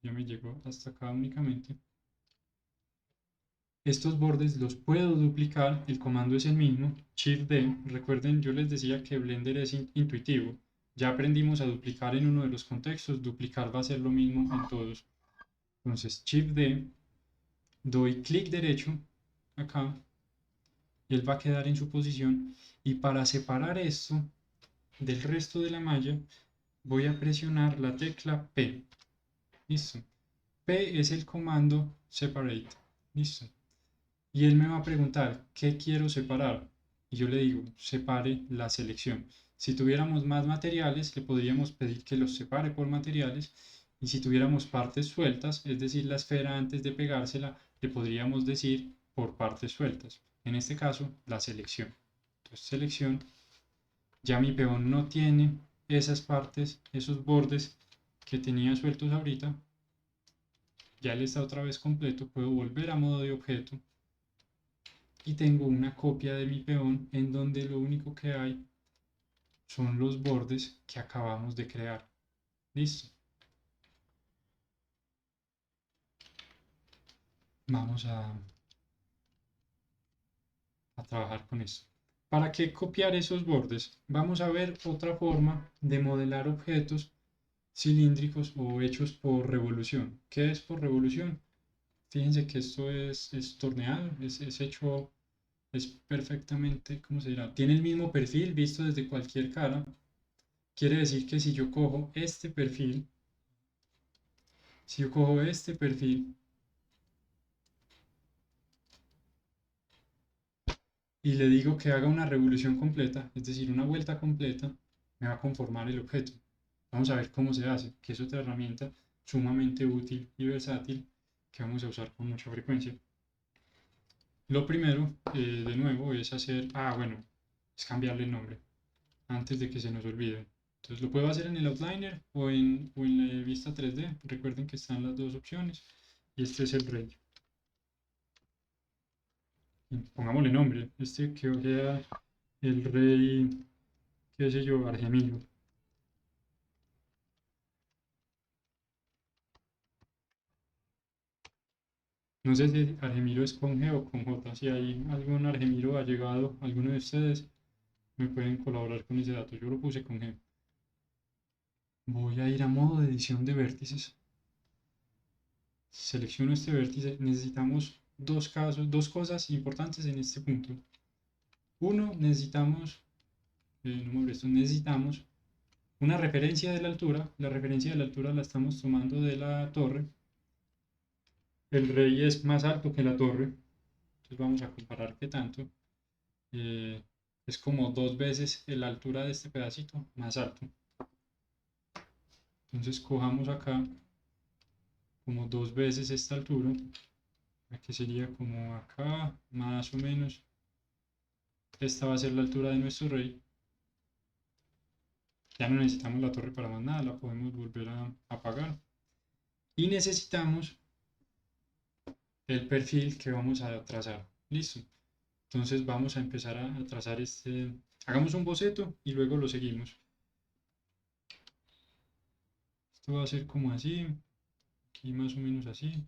Ya me llegó hasta acá únicamente. Estos bordes los puedo duplicar, el comando es el mismo, Shift D. Recuerden, yo les decía que Blender es intuitivo. Ya aprendimos a duplicar en uno de los contextos, duplicar va a ser lo mismo en todos. Entonces, Shift D, doy clic derecho acá, y él va a quedar en su posición. Y para separar esto del resto de la malla, voy a presionar la tecla P. Listo. P es el comando separate. Listo. Y él me va a preguntar, ¿qué quiero separar? Y yo le digo, separe la selección. Si tuviéramos más materiales, le podríamos pedir que los separe por materiales. Y si tuviéramos partes sueltas, es decir, la esfera antes de pegársela, le podríamos decir por partes sueltas. En este caso, la selección. Entonces, selección. Ya mi peón no tiene esas partes, esos bordes que tenía sueltos ahorita. Ya él está otra vez completo. Puedo volver a modo de objeto y tengo una copia de mi peón en donde lo único que hay son los bordes que acabamos de crear. Listo. Vamos a trabajar con esto. ¿Para qué copiar esos bordes? Vamos a ver otra forma de modelar objetos cilíndricos o hechos por revolución. ¿Qué es por revolución? Fíjense que esto es torneado, es hecho, es perfectamente, ¿cómo se dirá? Tiene el mismo perfil visto desde cualquier cara. Quiere decir que si yo cojo este perfil, si yo cojo este perfil y le digo que haga una revolución completa, es decir, una vuelta completa, me va a conformar el objeto. Vamos a ver cómo se hace, que es otra herramienta sumamente útil y versátil que vamos a usar con mucha frecuencia. Lo primero, de nuevo, es hacer, bueno, es cambiarle el nombre antes de que se nos olvide. Entonces lo puedo hacer en el outliner o en la vista 3D. Recuerden que están las dos opciones. Y este es el rey. Y pongámosle nombre. Este que sea el rey, qué sé yo, Argemiro. No sé si Argemiro es con G o con J. Si hay algún Argemiro allegado, alguno de ustedes, me pueden colaborar con ese dato. Yo lo puse con G. Voy a ir a modo de edición de vértices. Selecciono este vértice. Necesitamos dos cosas importantes en este punto. Uno, necesitamos una referencia de la altura. La referencia de la altura la estamos tomando de la torre. El rey es más alto que la torre. Entonces vamos a comparar qué tanto. Eh, es como 2 veces la altura de este pedacito más alto. Entonces cojamos acá como 2 veces esta altura, que sería como acá, más o menos. Esta va a ser la altura de nuestro rey. Ya no necesitamos la torre para más nada, la podemos volver a apagar. Y necesitamos el perfil que vamos a trazar. Listo. Entonces vamos a empezar a trazar este. Hagamos un boceto y luego lo seguimos. Esto va a ser como así. Aquí más o menos así.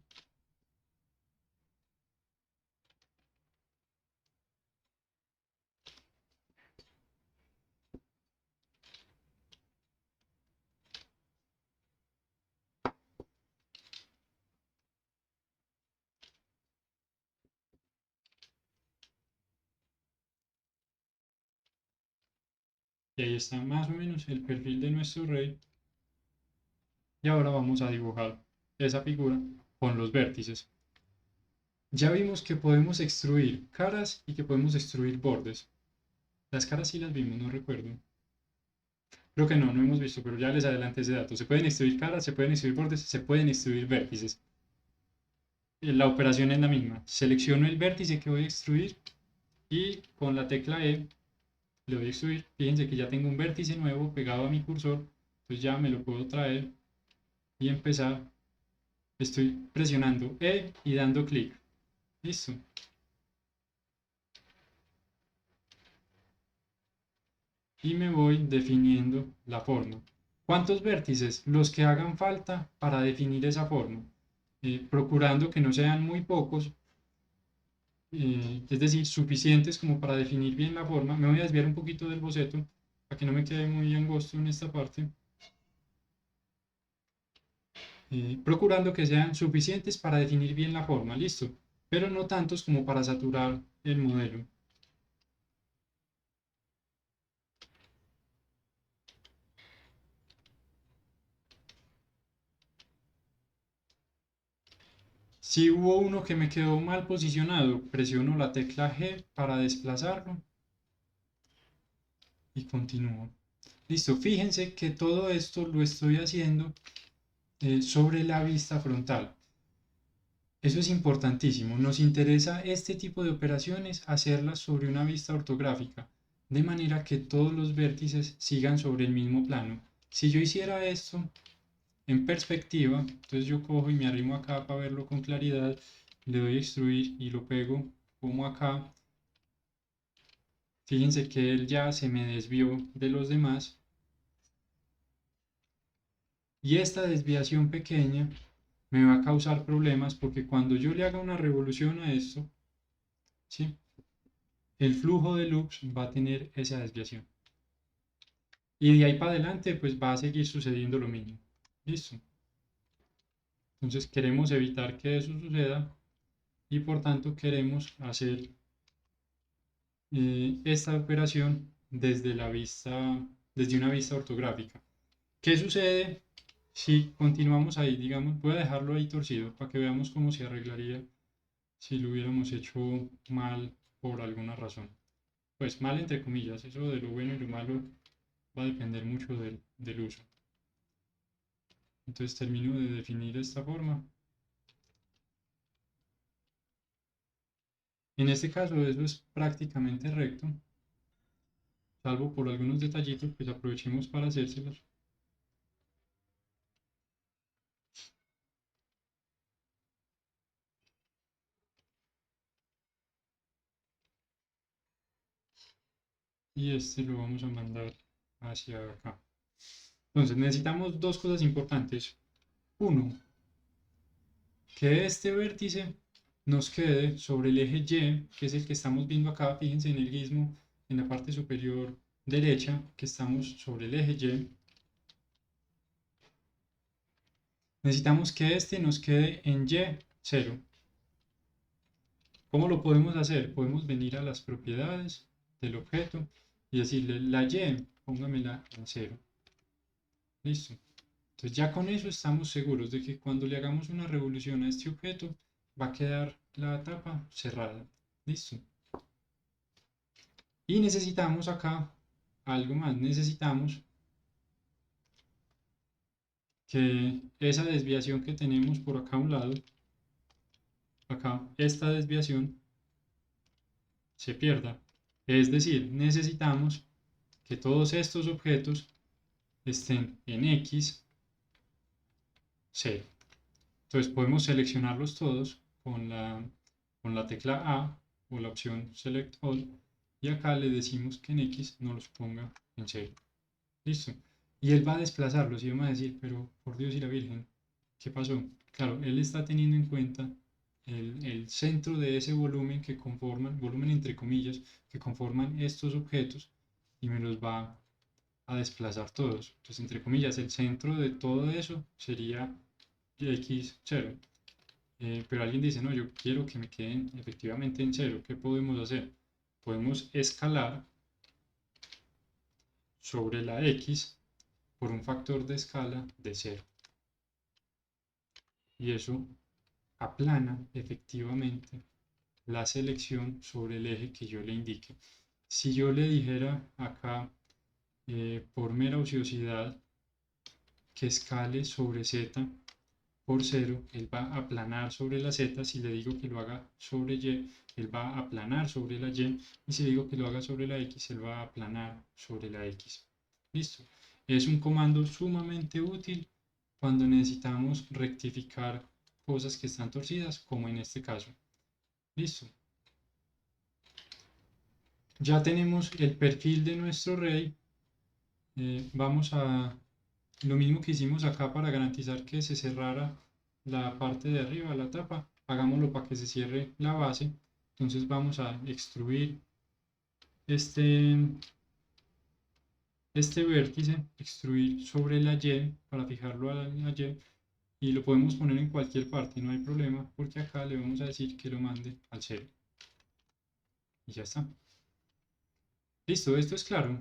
Y ahí está más o menos el perfil de nuestro rey. Y ahora vamos a dibujar esa figura con los vértices. Ya vimos que podemos extruir caras y que podemos extruir bordes. Las caras sí las vimos, no recuerdo. Creo que no hemos visto, pero ya les adelanté ese dato. Se pueden extruir caras, se pueden extruir bordes, se pueden extruir vértices. La operación es la misma. Selecciono el vértice que voy a extruir y con la tecla E le doy a extruir. Fíjense que ya tengo un vértice nuevo pegado a mi cursor. Entonces ya me lo puedo traer y empezar. Estoy presionando E y dando clic. Listo. Y me voy definiendo la forma. ¿Cuántos vértices? Los que hagan falta para definir esa forma. Procurando que no sean muy pocos, es decir, suficientes como para definir bien la forma. Me voy a desviar un poquito del boceto para que no me quede muy angosto en esta parte. Procurando que sean suficientes para definir bien la forma, listo, pero no tantos como para saturar el modelo. Si hubo uno que me quedó mal posicionado, presiono la tecla G para desplazarlo y continúo. Listo, fíjense que todo esto lo estoy haciendo sobre la vista frontal. Eso es importantísimo. Nos interesa este tipo de operaciones hacerlas sobre una vista ortográfica, de manera que todos los vértices sigan sobre el mismo plano. Si yo hiciera esto en perspectiva, entonces yo cojo y me arrimo acá para verlo con claridad, le doy a extruir y lo pego como acá. Fíjense que él ya se me desvió de los demás. Y esta desviación pequeña me va a causar problemas porque cuando yo le haga una revolución a esto, ¿sí? El flujo de loops va a tener esa desviación. Y de ahí para adelante, pues va a seguir sucediendo lo mismo. ¿Listo? Entonces queremos evitar que eso suceda y por tanto queremos hacer esta operación desde una vista ortográfica. ¿Qué sucede si continuamos ahí? Digamos, voy a dejarlo ahí torcido para que veamos cómo se arreglaría si lo hubiéramos hecho mal por alguna razón. Pues mal entre comillas, eso de lo bueno y lo malo va a depender mucho del uso. Entonces termino de definir esta forma. En este caso eso es prácticamente recto, salvo por algunos detallitos, pues aprovechemos para hacérselos. Y este lo vamos a mandar hacia acá. Entonces necesitamos dos cosas importantes. Uno, que este vértice nos quede sobre el eje Y, que es el que estamos viendo acá. Fíjense en el guismo, en la parte superior derecha, que estamos sobre el eje Y. Necesitamos que este nos quede en Y0. ¿Cómo lo podemos hacer? Podemos venir a las propiedades del objeto y decirle la Y, póngamela en 0. Listo. Entonces ya con eso estamos seguros de que cuando le hagamos una revolución a este objeto va a quedar la tapa cerrada. Listo. Y necesitamos acá algo más. Necesitamos que esa desviación que tenemos por acá a un lado, acá, esta desviación se pierda. Es decir, necesitamos que todos estos objetos estén en X, 0. Entonces podemos seleccionarlos todos con la tecla A o la opción Select All y acá le decimos que en X no los ponga en 0. Listo. Y él va a desplazarlos y vamos a decir, pero por Dios y la Virgen, ¿qué pasó? Claro, él está teniendo en cuenta el centro de ese volumen que conforman, volumen entre comillas, que conforman estos objetos y me los va a desplazar todos. Entonces, entre comillas, el centro de todo eso sería X0. Pero alguien dice, no, yo quiero que me queden efectivamente en 0. ¿Qué podemos hacer? Podemos escalar sobre la X por un factor de escala de 0. Y eso aplana efectivamente la selección sobre el eje que yo le indique. Si yo le dijera acá, por mera ociosidad, que escale sobre Z por 0, él va a aplanar sobre la Z. Si le digo que lo haga sobre Y, él va a aplanar sobre la Y. Y si le digo que lo haga sobre la X, él va a aplanar sobre la X. Listo. Es un comando sumamente útil cuando necesitamos rectificar cosas que están torcidas, como en este caso. Listo. Ya tenemos el perfil de nuestro rey. Vamos a lo mismo que hicimos acá para garantizar que se cerrara la parte de arriba, la tapa. Hagámoslo para que se cierre la base. Entonces vamos a extruir este, este vértice, extruir sobre la Y para fijarlo a la Y. Y lo podemos poner en cualquier parte, no hay problema, porque acá le vamos a decir que lo mande al 0. Y ya está. Listo, esto es claro.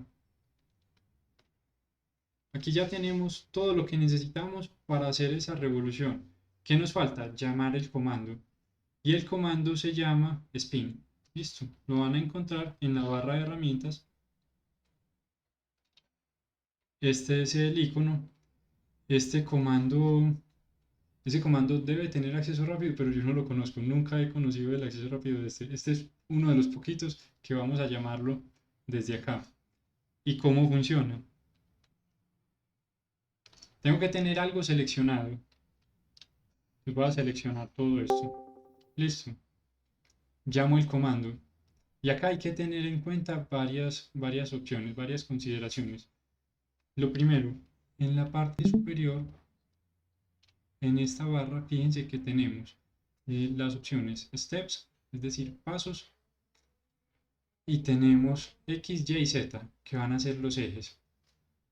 Aquí ya tenemos todo lo que necesitamos para hacer esa revolución. ¿Qué nos falta? Llamar el comando. Y el comando se llama spin. Listo, lo van a encontrar en la barra de herramientas. Este es el icono. Este comando, ese comando debe tener acceso rápido, pero yo no lo conozco. Nunca he conocido el acceso rápido de este. Este es uno de los poquitos que vamos a llamarlo desde acá. ¿Y cómo funciona? Tengo que tener algo seleccionado. Pues voy a seleccionar todo esto. Listo. Llamo el comando. Y acá hay que tener en cuenta varias opciones, varias consideraciones. Lo primero, en la parte superior, en esta barra, fíjense que tenemos las opciones steps, es decir, pasos, y tenemos X, Y, Z, que van a ser los ejes.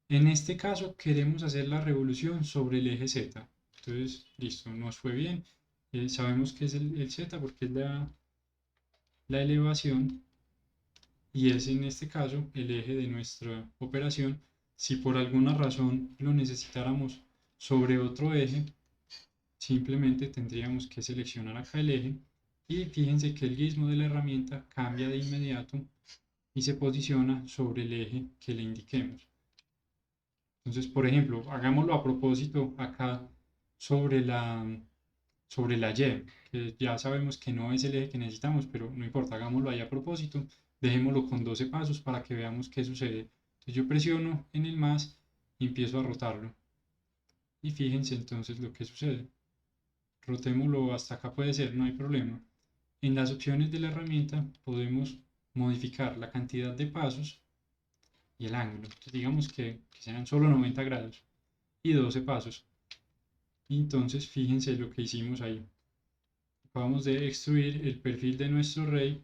En este caso queremos hacer la revolución sobre el eje Z. Entonces, listo, nos fue bien. Sabemos que es el Z porque es la elevación y es en este caso el eje de nuestra operación. Si por alguna razón lo necesitáramos sobre otro eje, simplemente tendríamos que seleccionar acá el eje y fíjense que el gizmo de la herramienta cambia de inmediato y se posiciona sobre el eje que le indiquemos. Entonces, por ejemplo, hagámoslo a propósito acá sobre sobre la Y, que ya sabemos que no es el eje que necesitamos, pero no importa, hagámoslo ahí a propósito, dejémoslo con 12 pasos para que veamos qué sucede. Entonces yo presiono en el más y empiezo a rotarlo. Y fíjense entonces lo que sucede. Rotémoslo hasta acá puede ser, no hay problema. En las opciones de la herramienta podemos modificar la cantidad de pasos y el ángulo. Entonces digamos que sean solo 90 grados y 12 pasos. Y entonces fíjense lo que hicimos ahí. Acabamos de extruir el perfil de nuestro rey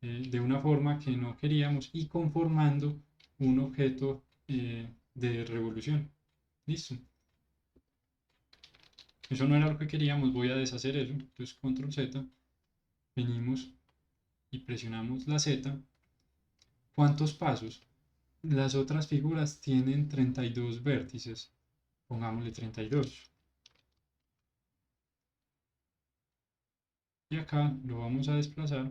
de una forma que no queríamos y conformando un objeto de revolución. Listo. Eso no era lo que queríamos, voy a deshacer eso. Entonces control Z, venimos y presionamos la Z. ¿Cuántos pasos? Las otras figuras tienen 32 vértices. Pongámosle 32. Y acá lo vamos a desplazar.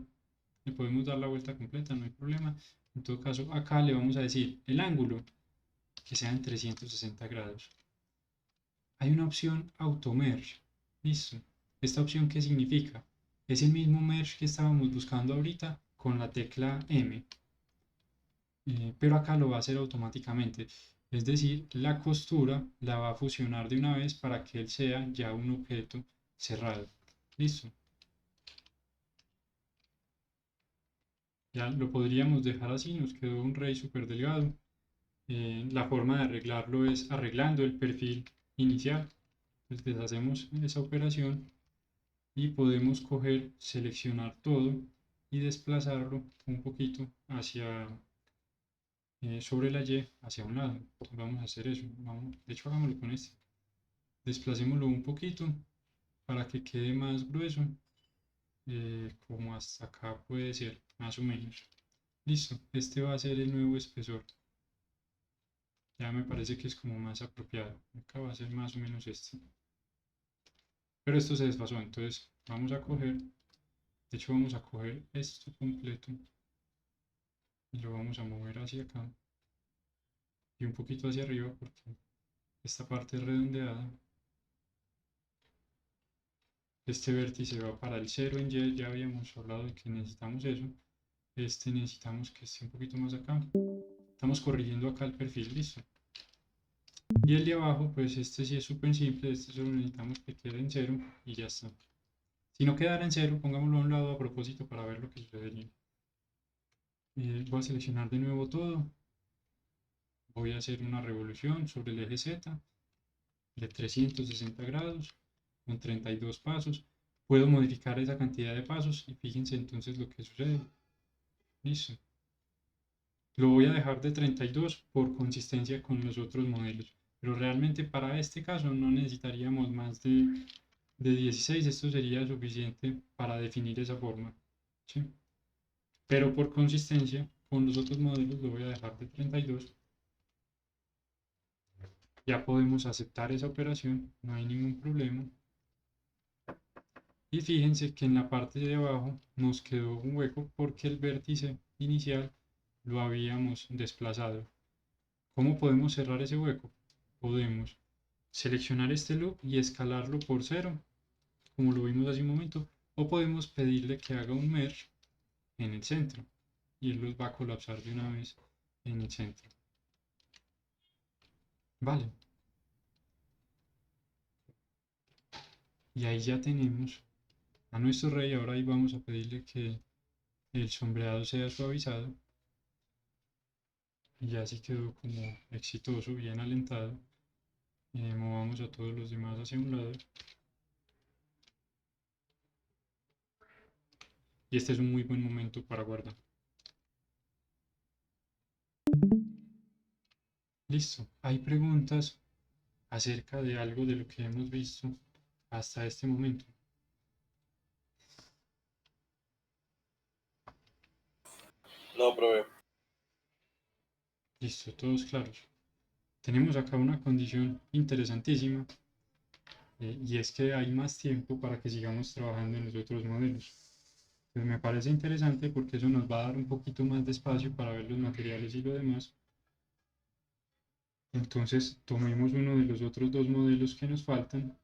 Le podemos dar la vuelta completa, no hay problema. En todo caso, acá le vamos a decir el ángulo que sea en 360 grados. Hay una opción Auto Merge. Listo. ¿Esta opción qué significa? Es el mismo merge que estábamos buscando ahorita con la tecla M. Pero acá lo va a hacer automáticamente. Es decir, la costura la va a fusionar de una vez para que él sea ya un objeto cerrado. Listo. Ya lo podríamos dejar así, nos quedó un rey súper delgado. La forma de arreglarlo es arreglando el perfil inicial. Entonces deshacemos esa operación y podemos coger, seleccionar todo y desplazarlo un poquito hacia sobre la Y hacia un lado. Entonces vamos a hacer eso. De hecho, hagámoslo con este. Desplacémoslo un poquito para que quede más grueso, como hasta acá puede ser, más o menos. Listo, este va a ser el nuevo espesor. Ya me parece que es como más apropiado. Acá va a ser más o menos este. Pero esto se desfasó, entonces vamos a coger, de hecho vamos a coger esto completo y lo vamos a mover hacia acá y un poquito hacia arriba porque esta parte es redondeada. Este vértice va para el 0 en Y, ya habíamos hablado de que necesitamos eso. Este necesitamos que esté un poquito más acá. Estamos corrigiendo acá el perfil, listo. Y el de abajo, pues este sí es súper simple, este solo necesitamos que quede en 0 y ya está. Si no quedara en 0, pongámoslo a un lado a propósito para ver lo que sucedería. Voy a seleccionar de nuevo todo. Voy a hacer una revolución sobre el eje Z de 360 grados con 32 pasos. Puedo modificar esa cantidad de pasos y fíjense entonces lo que sucede. Listo. Lo voy a dejar de 32 por consistencia con los otros modelos. Pero realmente para este caso no necesitaríamos más de 16. Esto sería suficiente para definir esa forma. ¿Sí? Pero por consistencia con los otros modelos lo voy a dejar de 32. Ya podemos aceptar esa operación, no hay ningún problema. Y fíjense que en la parte de abajo nos quedó un hueco porque el vértice inicial lo habíamos desplazado. ¿Cómo podemos cerrar ese hueco? Podemos seleccionar este loop y escalarlo por 0, como lo vimos hace un momento, o podemos pedirle que haga un merge en el centro y él los va a colapsar de una vez en el centro. Vale, y ahí ya tenemos a nuestro rey. Ahora ahí vamos a pedirle que el sombreado sea suavizado y ya así quedó como exitoso, bien alentado. Movamos a todos los demás hacia un lado y este es un muy buen momento para guardar. Listo, hay preguntas acerca de algo de lo que hemos visto hasta este momento. No, profe. Listo, todos claros. Tenemos acá una condición interesantísima y es que hay más tiempo para que sigamos trabajando en los otros modelos. Pues me parece interesante porque eso nos va a dar un poquito más de espacio para ver los materiales y lo demás. Entonces tomemos uno de los otros dos modelos que nos faltan.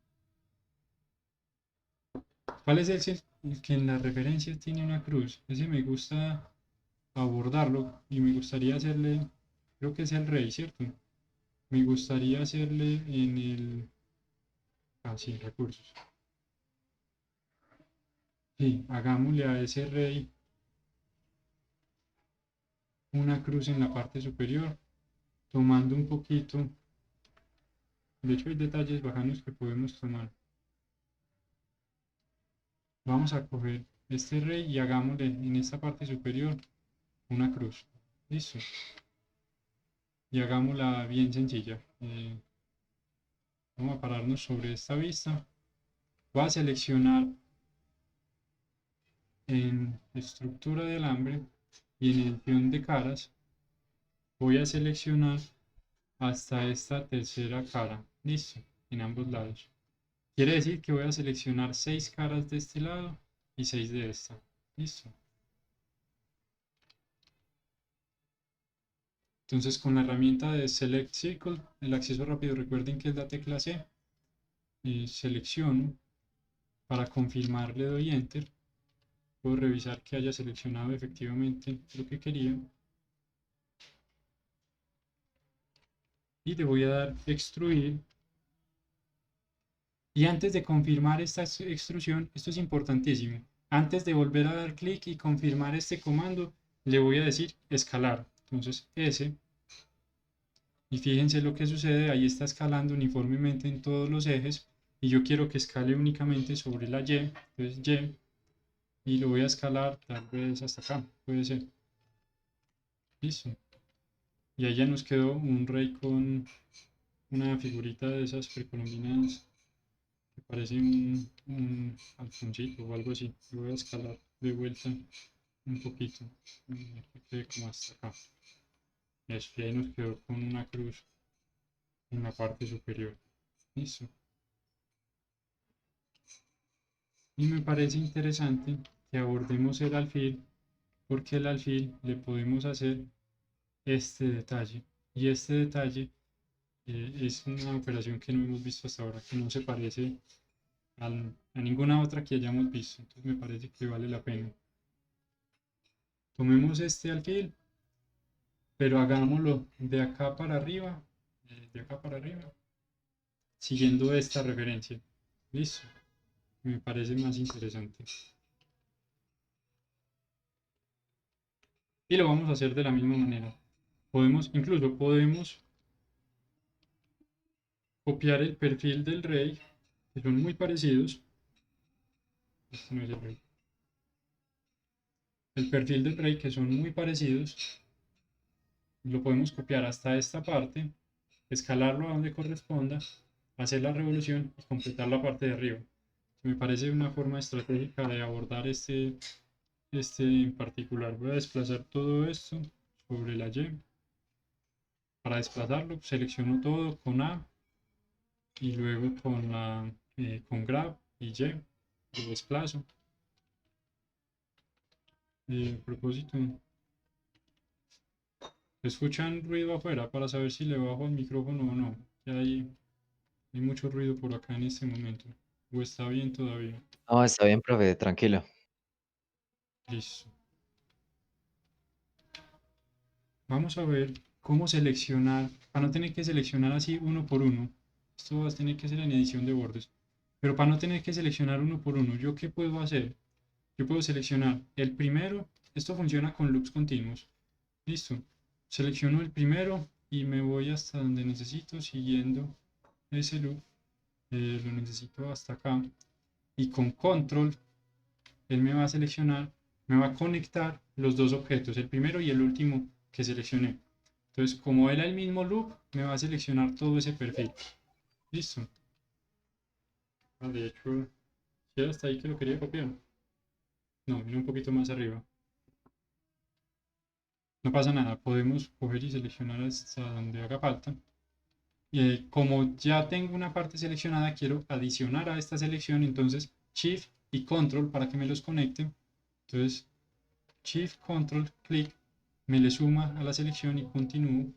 ¿Cuál es el que en la referencia tiene una cruz? Ese me gusta abordarlo y me gustaría hacerle, creo que es el rey, ¿cierto? Me gustaría hacerle en el, sí, recursos. Sí, hagámosle a ese rey una cruz en la parte superior, tomando un poquito. De hecho, hay detalles bajanos que podemos tomar. Vamos a coger este rey y hagámosle en esta parte superior una cruz. Listo. Y hagámosla bien sencilla. Vamos a pararnos sobre esta vista. Voy a seleccionar en estructura de alambre y en el peón de caras. Voy a seleccionar hasta esta tercera cara. Listo. En ambos lados. Quiere decir que voy a seleccionar 6 caras de este lado y 6 de esta. Listo. Entonces con la herramienta de Select Circle, el acceso rápido, recuerden que es la tecla C, selecciono, para confirmar le doy Enter, puedo revisar que haya seleccionado efectivamente lo que quería y le voy a dar extruir. Y antes de confirmar esta extrusión, esto es importantísimo, antes de volver a dar clic y confirmar este comando, le voy a decir escalar. Entonces S, y fíjense lo que sucede, ahí está escalando uniformemente en todos los ejes y yo quiero que escale únicamente sobre la Y, entonces Y lo voy a escalar tal vez hasta acá, puede ser. Listo. Y ahí ya nos quedó un rey con una figurita de esas precolombinas que parece un alfoncito o algo así. Lo voy a escalar de vuelta un poquito, que quede como hasta acá. Eso, y ahí nos quedó con una cruz en la parte superior. Listo. Y me parece interesante que abordemos el alfil, porque el alfil le podemos hacer este detalle. Y este detalle es una operación que no hemos visto hasta ahora, que no se parece a ninguna otra que hayamos visto. Entonces me parece que vale la pena. Tomemos este alfil, pero hagámoslo de acá para arriba, de acá para arriba, siguiendo esta referencia. Listo. Me parece más interesante. Y lo vamos a hacer de la misma manera. Incluso podemos copiar el perfil del rey, que son muy parecidos. Este no es el rey. El perfil del rey, que son muy parecidos, lo podemos copiar hasta esta parte, escalarlo a donde corresponda, hacer la revolución y completar la parte de arriba. Me parece una forma estratégica de abordar este en particular. Voy a desplazar todo esto sobre la Y. Para desplazarlo, selecciono todo con A y luego con Grab y Y lo desplazo. A propósito, ¿escuchan ruido afuera para saber si le bajo el micrófono o no? Ya hay mucho ruido por acá en este momento. ¿O está bien todavía? No, está bien, profe, tranquilo. Listo. Vamos a ver cómo seleccionar, para no tener que seleccionar así uno por uno. Esto va a tener que ser en edición de bordes. Pero para no tener que seleccionar uno por uno, ¿yo qué puedo hacer? Yo puedo seleccionar el primero. Esto funciona con loops continuos. Listo. Selecciono el primero y me voy hasta donde necesito siguiendo ese loop. Lo necesito hasta acá. Y con control, él me va a seleccionar, me va a conectar los dos objetos, el primero y el último que seleccioné. Entonces, como él es el mismo loop, me va a seleccionar todo ese perfil. Listo. De hecho, si era hasta ahí que lo quería copiar. No, viene un poquito más arriba. No pasa nada, podemos coger y seleccionar hasta donde haga falta. Y como ya tengo una parte seleccionada, quiero adicionar a esta selección, entonces Shift y Control para que me los conecte. Entonces, Shift, Control, clic, me le suma a la selección y continúo.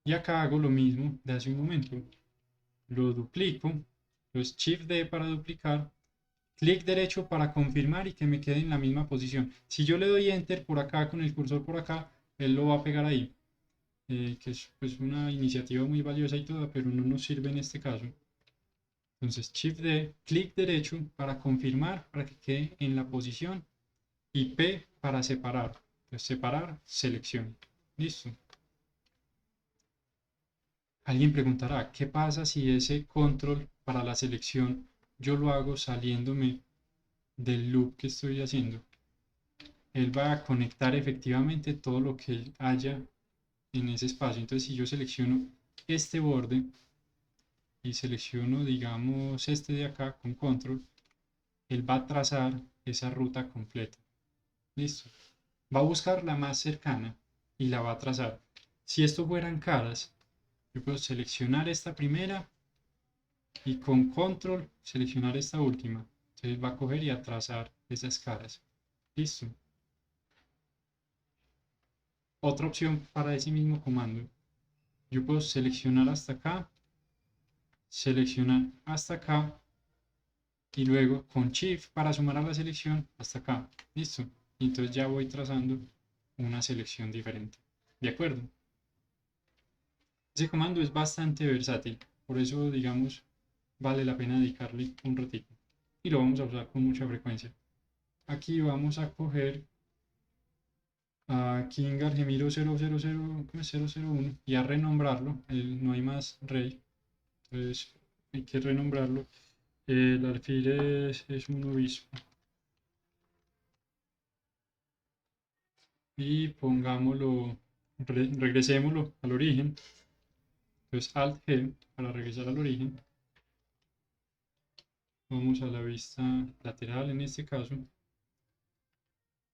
Y acá hago lo mismo de hace un momento. Lo duplico, los Shift D para duplicar, clic derecho para confirmar y que me quede en la misma posición. Si yo le doy Enter por acá con el cursor por acá, él lo va a pegar ahí. Que es pues, una iniciativa muy valiosa y toda, pero no nos sirve en este caso. Entonces Shift D, clic derecho para confirmar, para que quede en la posición, y P para separar. Entonces separar, selección. Listo. Alguien preguntará, ¿qué pasa si ese control para la selección yo lo hago saliéndome del loop que estoy haciendo? Él va a conectar efectivamente todo lo que haya en ese espacio. Entonces si yo selecciono este borde y selecciono, digamos, este de acá con control, él va a trazar esa ruta completa. Listo. Va a buscar la más cercana y la va a trazar. Si esto fueran caras, yo puedo seleccionar esta primera y con control seleccionar esta última. Entonces va a coger y a trazar esas caras. Listo. Otra opción para ese mismo comando. Yo puedo seleccionar hasta acá, seleccionar hasta acá y luego con Shift para sumar a la selección hasta acá. Listo. Y entonces ya voy trazando una selección diferente. ¿De acuerdo? Ese comando es bastante versátil. Por eso, digamos, vale la pena dedicarle un ratito. Y lo vamos a usar con mucha frecuencia. Aquí vamos a coger a King Argemiro 00001 y a renombrarlo. No hay más rey. Entonces hay que renombrarlo. El alfil es un obispo. Y pongámoslo, regresémoslo al origen. Entonces Alt G para regresar al origen. Vamos a la vista lateral en este caso.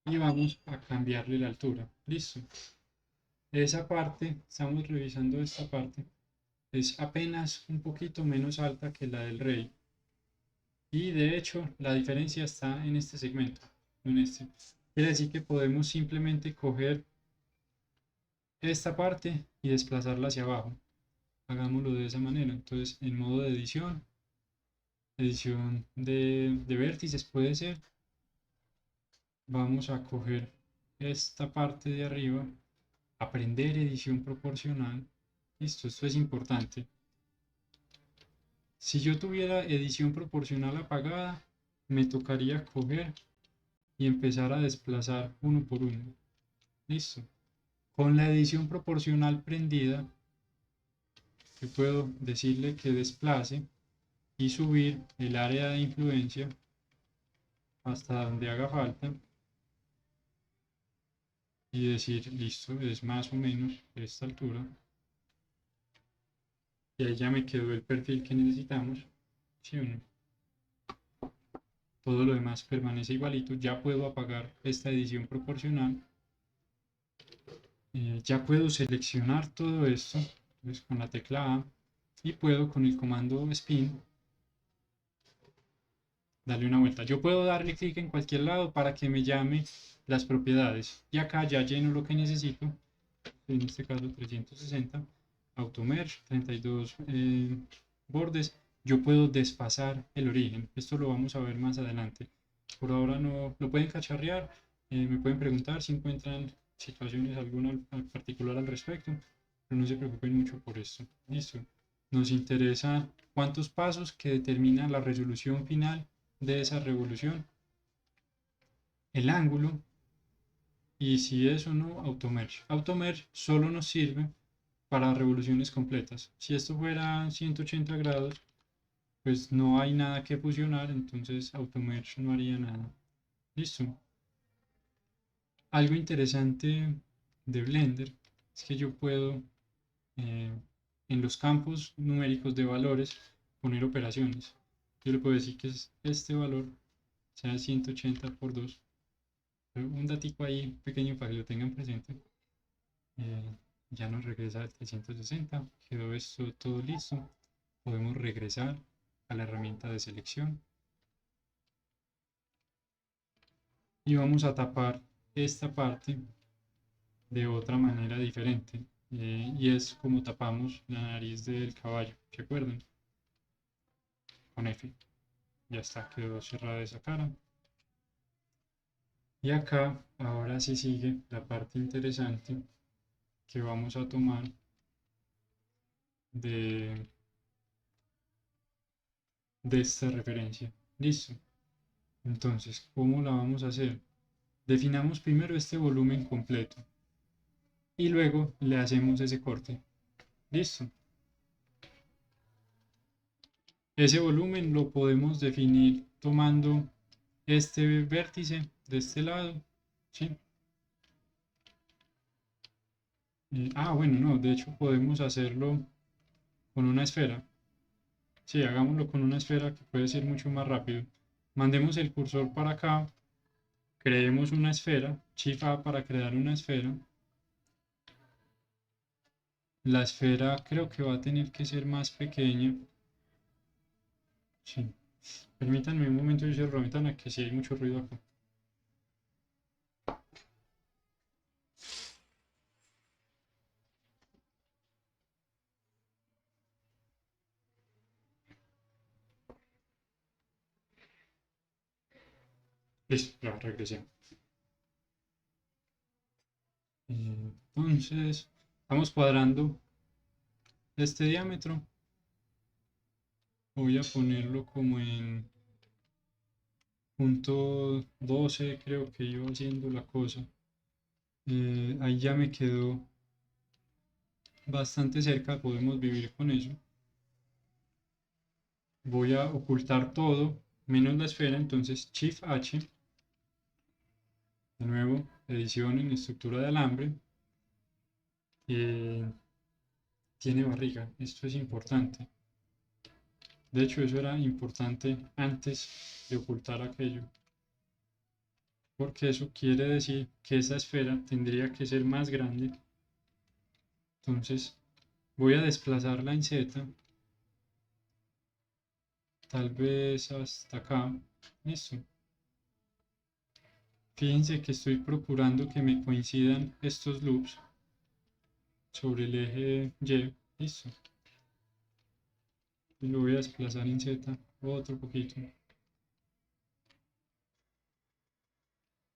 Y vamos a cambiarle la altura. Listo. Esa parte, estamos revisando esta parte, es apenas un poquito menos alta que la del rey. Y de hecho, la diferencia está en este segmento, no en este. Quiere decir que podemos simplemente coger esta parte y desplazarla hacia abajo. Hagámoslo de esa manera. Entonces, en modo de edición, edición de vértices puede ser. Vamos a coger esta parte de arriba, aprender edición proporcional. Listo, esto es importante. Si yo tuviera edición proporcional apagada, me tocaría coger y empezar a desplazar uno por uno. Listo. Con la edición proporcional prendida, yo puedo decirle que desplace y subir el área de influencia hasta donde haga falta y decir, listo, es más o menos esta altura. Y ahí ya me quedó el perfil que necesitamos. ¿Sí o no? Todo lo demás permanece igualito. Ya puedo apagar esta edición proporcional. Ya puedo seleccionar todo esto. Entonces con la tecla A. Y puedo con el comando spin darle una vuelta. Yo puedo darle clic en cualquier lado para que me llame las propiedades. Y acá ya lleno lo que necesito. En este caso 360. Automerge, 32 bordes. Yo puedo desfasar el origen. Esto lo vamos a ver más adelante. Por ahora no lo pueden cacharrear. Me pueden preguntar si encuentran situaciones alguna particular al respecto. Pero no se preocupen mucho por esto. Listo. Nos interesa cuántos pasos que determina la resolución final de esa revolución. El ángulo. Y si es o no Automerge. Automerge solo nos sirve para revoluciones completas. Si esto fuera 180 grados, pues no hay nada que fusionar, entonces Automerge no haría nada. Listo. Algo interesante de Blender es que yo puedo en los campos numéricos de valores poner operaciones. Yo le puedo decir que este valor sea 180 por 2. Pero un datico ahí pequeño para que lo tengan presente. Ya nos regresa al 360. Quedó esto todo listo. Podemos regresar a la herramienta de selección y vamos a tapar esta parte de otra manera diferente. y es como tapamos la nariz del caballo, ¿se acuerdan? Con F. Ya está, quedó cerrada esa cara. Y acá, ahora sí sigue la parte interesante que vamos a tomar de, de esta referencia. Listo. Entonces, ¿cómo la vamos a hacer? Definamos primero este volumen completo y luego le hacemos ese corte. Listo. Ese volumen lo podemos definir tomando este vértice de este lado, ¿sí? Bueno, no, de hecho podemos hacerlo con una esfera. Sí, hagámoslo con una esfera que puede ser mucho más rápido. Mandemos el cursor para acá, creemos una esfera, Shift A para crear una esfera. La esfera creo que va a tener que ser más pequeña. Sí. Permítanme un momento, yo cierro la ventana que sí hay mucho ruido acá. Listo, ya regresé. Entonces, estamos cuadrando este diámetro. Voy a ponerlo como en punto 12, creo que iba haciendo la cosa. Ahí ya me quedó bastante cerca, podemos vivir con eso. Voy a ocultar todo, menos la esfera, entonces Shift H. De nuevo, edición en estructura de alambre. Tiene barriga, esto es importante. De hecho, eso era importante antes de ocultar aquello, porque eso quiere decir que esa esfera tendría que ser más grande. Entonces, voy a desplazarla en Z, tal vez hasta acá. Listo. Fíjense que estoy procurando que me coincidan estos loops sobre el eje Y. Listo. Y lo voy a desplazar en Z otro poquito.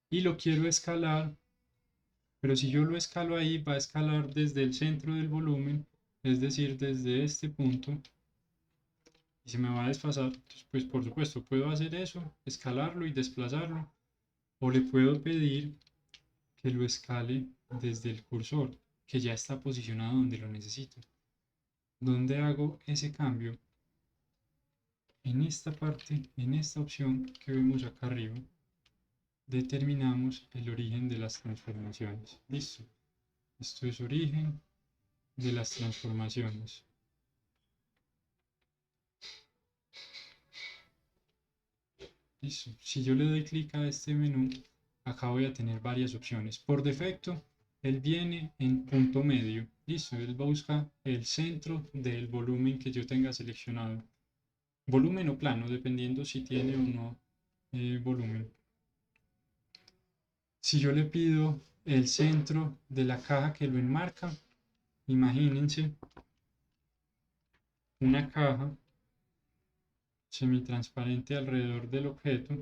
Y lo quiero escalar, pero si yo lo escalo ahí, va a escalar desde el centro del volumen, es decir, desde este punto, y se me va a desfasar. Entonces, pues por supuesto, puedo hacer eso, escalarlo y desplazarlo, o le puedo pedir que lo escale desde el cursor, que ya está posicionado donde lo necesito. ¿Dónde hago ese cambio? En esta parte, en esta opción que vemos acá arriba, determinamos el origen de las transformaciones. Listo. Esto es origen de las transformaciones. Listo. Si yo le doy clic a este menú, acá voy a tener varias opciones. Por defecto, él viene en punto medio. Listo. Él va a buscar el centro del volumen que yo tenga seleccionado. Volumen o plano, dependiendo si tiene o no volumen. Si yo le pido el centro de la caja que lo enmarca, imagínense una caja semitransparente alrededor del objeto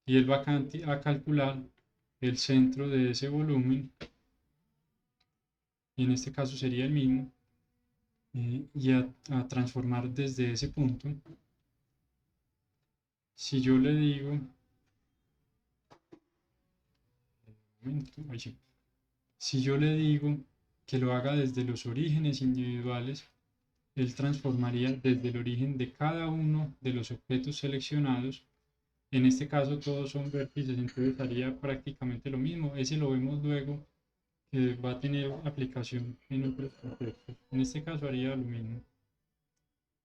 y él va a calcular el centro de ese volumen, y en este caso sería el mismo, y a transformar desde ese punto. Si yo le digo, si yo le digo que lo haga desde los orígenes individuales, él transformaría desde el origen de cada uno de los objetos seleccionados. En este caso todos son vértices, entonces haría prácticamente lo mismo. Ese lo vemos luego que va a tener aplicación en otros contextos. En este caso haría lo mismo.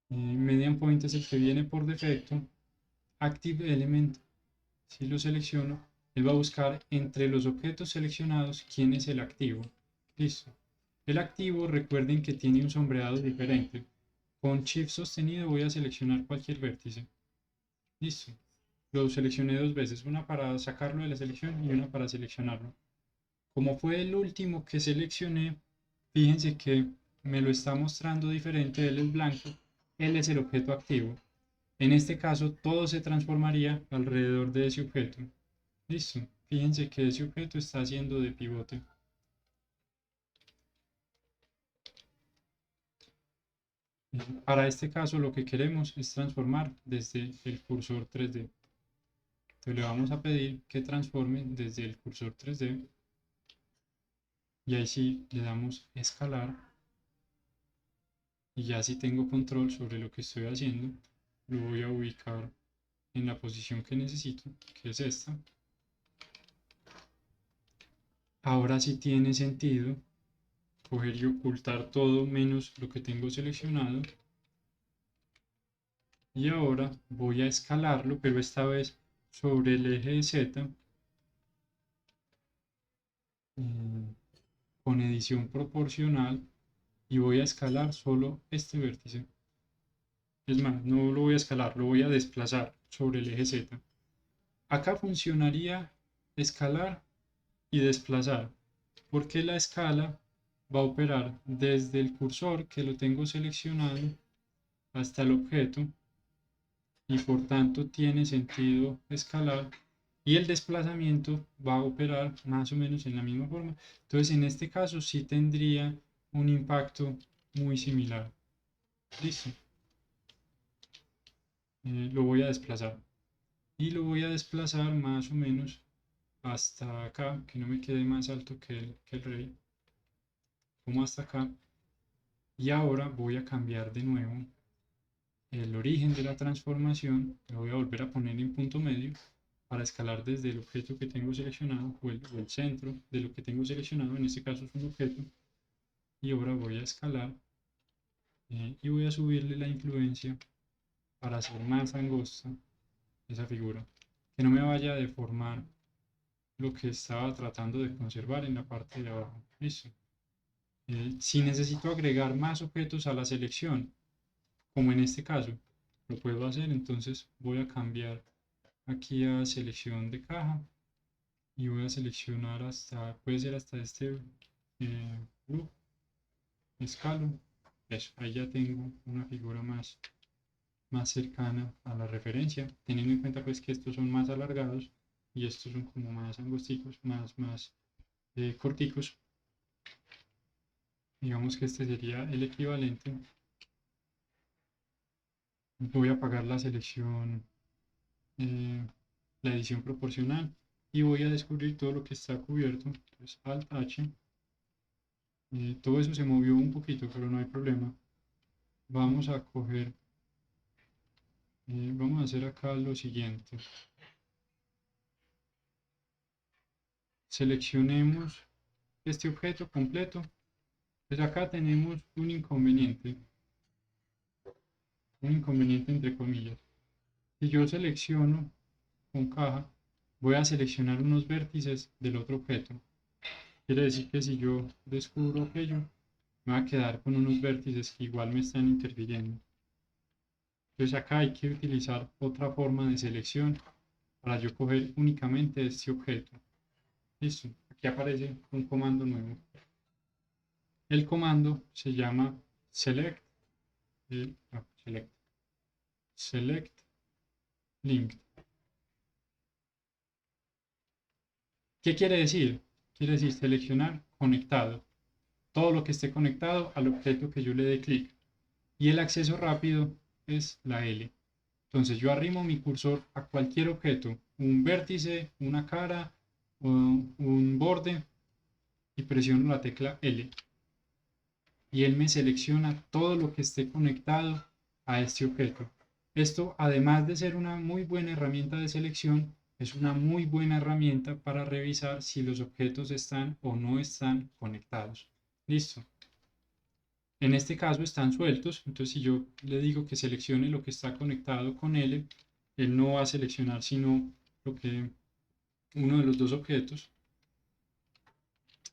Median point es el que viene por defecto. Active Element, si lo selecciono, él va a buscar entre los objetos seleccionados quién es el activo. Listo. El activo, recuerden que tiene un sombreado diferente. Con Shift sostenido voy a seleccionar cualquier vértice. Listo. Lo seleccioné dos veces, una para sacarlo de la selección y una para seleccionarlo. Como fue el último que seleccioné, fíjense que me lo está mostrando diferente, él es blanco, él es el objeto activo. En este caso, todo se transformaría alrededor de ese objeto. Listo. Fíjense que ese objeto está haciendo de pivote. Para este caso, lo que queremos es transformar desde el cursor 3D. Entonces le vamos a pedir que transforme desde el cursor 3D. Y ahí sí le damos escalar. Y ya si tengo control sobre lo que estoy haciendo, lo voy a ubicar en la posición que necesito, que es esta. Ahora sí tiene sentido coger y ocultar todo menos lo que tengo seleccionado. Y ahora voy a escalarlo, pero esta vez sobre el eje Z, con edición proporcional, y voy a escalar solo este vértice. Es más, no lo voy a escalar, lo voy a desplazar sobre el eje Z. Acá funcionaría escalar y desplazar, porque la escala va a operar desde el cursor que lo tengo seleccionado hasta el objeto, y por tanto tiene sentido escalar, y el desplazamiento va a operar más o menos en la misma forma. Entonces en este caso sí tendría un impacto muy similar. Listo. Lo voy a desplazar y lo voy a desplazar más o menos hasta acá, que no me quede más alto que el rey, como hasta acá. Y ahora voy a cambiar de nuevo el origen de la transformación, lo voy a volver a poner en punto medio para escalar desde el objeto que tengo seleccionado, o el centro de lo que tengo seleccionado, en este caso es un objeto. Y ahora voy a escalar y voy a subirle la influencia para hacer más angosta esa figura, que no me vaya a deformar lo que estaba tratando de conservar en la parte de abajo. Listo. Si necesito agregar más objetos a la selección, como en este caso, lo puedo hacer. Entonces voy a cambiar aquí a selección de caja y voy a seleccionar hasta, puede ser hasta este loop, escalo. Eso, ahí ya tengo una figura más cercana a la referencia, teniendo en cuenta pues que estos son más alargados y estos son como más angosticos, más corticos. Digamos que este sería el equivalente. Voy a apagar la selección, la edición proporcional, y voy a descubrir todo lo que está cubierto. Entonces Alt H. Todo eso se movió un poquito, pero no hay problema. Vamos a coger, vamos a hacer acá lo siguiente. Seleccionemos este objeto completo. Pues acá tenemos un inconveniente entre comillas. Si yo selecciono con caja, voy a seleccionar unos vértices del otro objeto. Quiere decir que si yo descubro aquello, me va a quedar con unos vértices que igual me están interfiriendo. Entonces acá hay que utilizar otra forma de selección para yo coger únicamente este objeto. Listo. Aquí aparece un comando nuevo. El comando se llama select, select linked. ¿Qué quiere decir? Quiere decir seleccionar conectado. Todo lo que esté conectado al objeto que yo le dé clic. Y el acceso rápido es la L. Entonces yo arrimo mi cursor a cualquier objeto, un vértice, una cara, un borde, y presiono la tecla L. Y él me selecciona todo lo que esté conectado a este objeto. Esto, además de ser una muy buena herramienta de selección, es una muy buena herramienta para revisar si los objetos están o no están conectados. Listo. En este caso están sueltos, entonces si yo le digo que seleccione lo que está conectado con L, él no va a seleccionar sino uno de los dos objetos.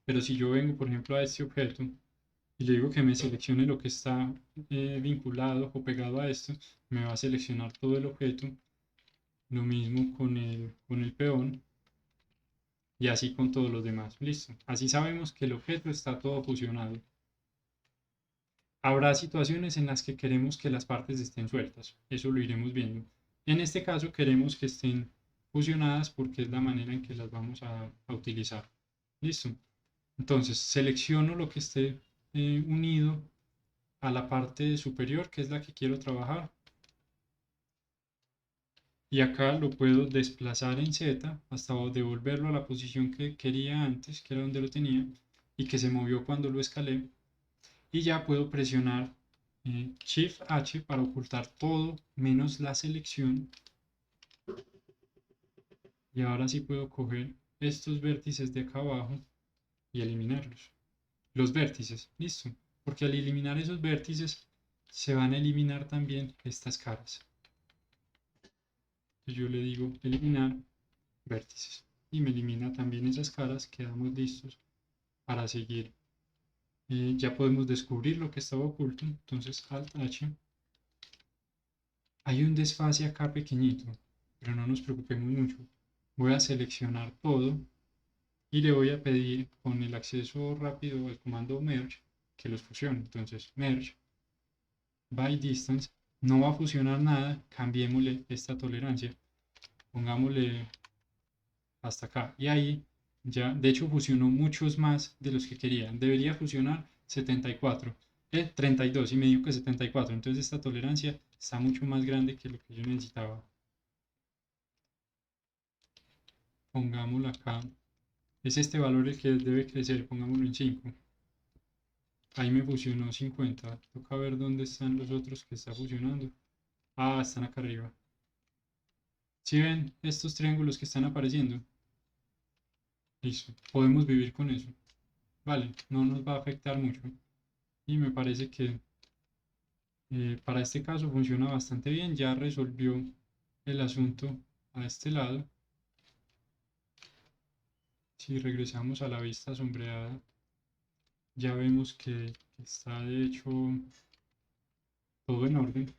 Pero si yo vengo, por ejemplo, a este objeto y le digo que me seleccione lo que está vinculado o pegado a esto, me va a seleccionar todo el objeto. Lo mismo con el peón. Y así con todos los demás. Listo. Así sabemos que el objeto está todo fusionado. Habrá situaciones en las que queremos que las partes estén sueltas. Eso lo iremos viendo. En este caso queremos que estén fusionadas porque es la manera en que las vamos a utilizar. Listo. Entonces selecciono lo que esté unido a la parte superior, que es la que quiero trabajar. Y acá lo puedo desplazar en Z hasta devolverlo a la posición que quería antes, que era donde lo tenía, y que se movió cuando lo escalé. Y ya puedo presionar Shift H para ocultar todo menos la selección. Y ahora sí puedo coger estos vértices de acá abajo y eliminarlos. Los vértices, listo. Porque al eliminar esos vértices se van a eliminar también estas caras. Entonces yo le digo eliminar vértices y me elimina también esas caras. Quedamos listos para seguir. Ya podemos descubrir lo que estaba oculto. Entonces Alt H. Hay un desfase acá pequeñito, pero no nos preocupemos mucho. Voy a seleccionar todo y le voy a pedir con el acceso rápido al comando merge que los fusione. Entonces merge by distance, no va a fusionar nada, cambiémosle esta tolerancia, pongámosle hasta acá y ahí ya, de hecho fusionó muchos más de los que querían. Debería fusionar 74, 32 y me dijo que 74, entonces esta tolerancia está mucho más grande que lo que yo necesitaba. Pongámoslo acá, es este valor el que debe crecer, pongámoslo en 5. Ahí me fusionó 50. Toca ver dónde están los otros que está fusionando. Ah, están acá arriba. ¿Sí ven estos triángulos que están apareciendo? Listo, podemos vivir con eso. Vale, no nos va a afectar mucho. Y me parece que para este caso funciona bastante bien. Ya resolvió el asunto a este lado. Si regresamos a la vista sombreada, ya vemos que está de hecho todo en orden.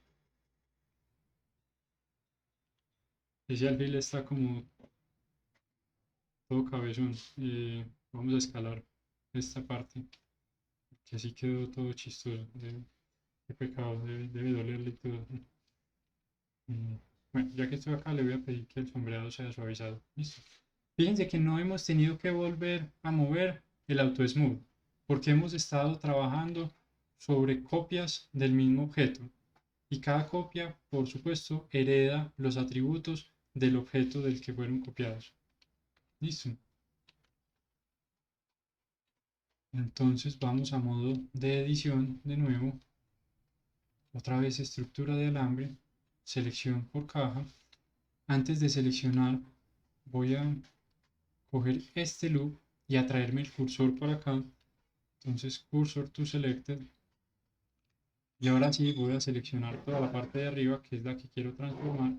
Ese alfil está como todo cabezón. Vamos a escalar esta parte, que así quedó todo chistoso. Qué pecado, debe dolerle y todo. Bueno, ya que estoy acá, le voy a pedir que el sombreado sea suavizado. Listo. Fíjense que no hemos tenido que volver a mover el auto smooth, porque hemos estado trabajando sobre copias del mismo objeto. Y cada copia, por supuesto, hereda los atributos del objeto del que fueron copiados. Listo. Entonces vamos a modo de edición de nuevo. Otra vez estructura de alambre, selección por caja. Antes de seleccionar voy a coger este loop y atraerme el cursor por acá. Entonces cursor to selected. Y ahora sí voy a seleccionar toda la parte de arriba que es la que quiero transformar.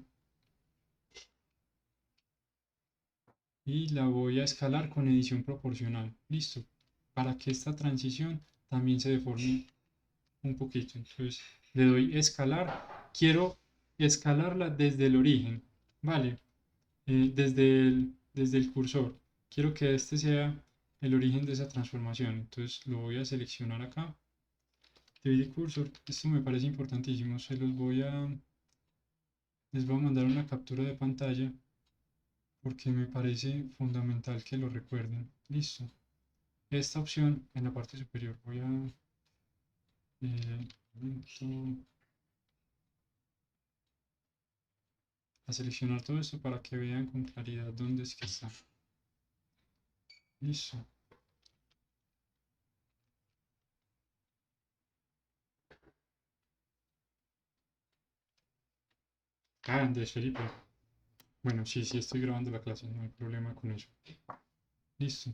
Y la voy a escalar con edición proporcional. Listo. Para que esta transición también se deforme un poquito. Entonces le doy escalar. Quiero escalarla desde el origen. Vale. Desde el cursor. Quiero que este sea el origen de esa transformación. Entonces lo voy a seleccionar acá. 3D Cursor. Esto me parece importantísimo. Les voy a mandar una captura de pantalla porque me parece fundamental que lo recuerden. Listo. Esta opción en la parte superior. Voy eh, a seleccionar todo esto para que vean con claridad dónde es que está. Listo. Ah, Andrés Felipe. Bueno, sí, sí estoy grabando la clase, no hay problema con eso. Listo.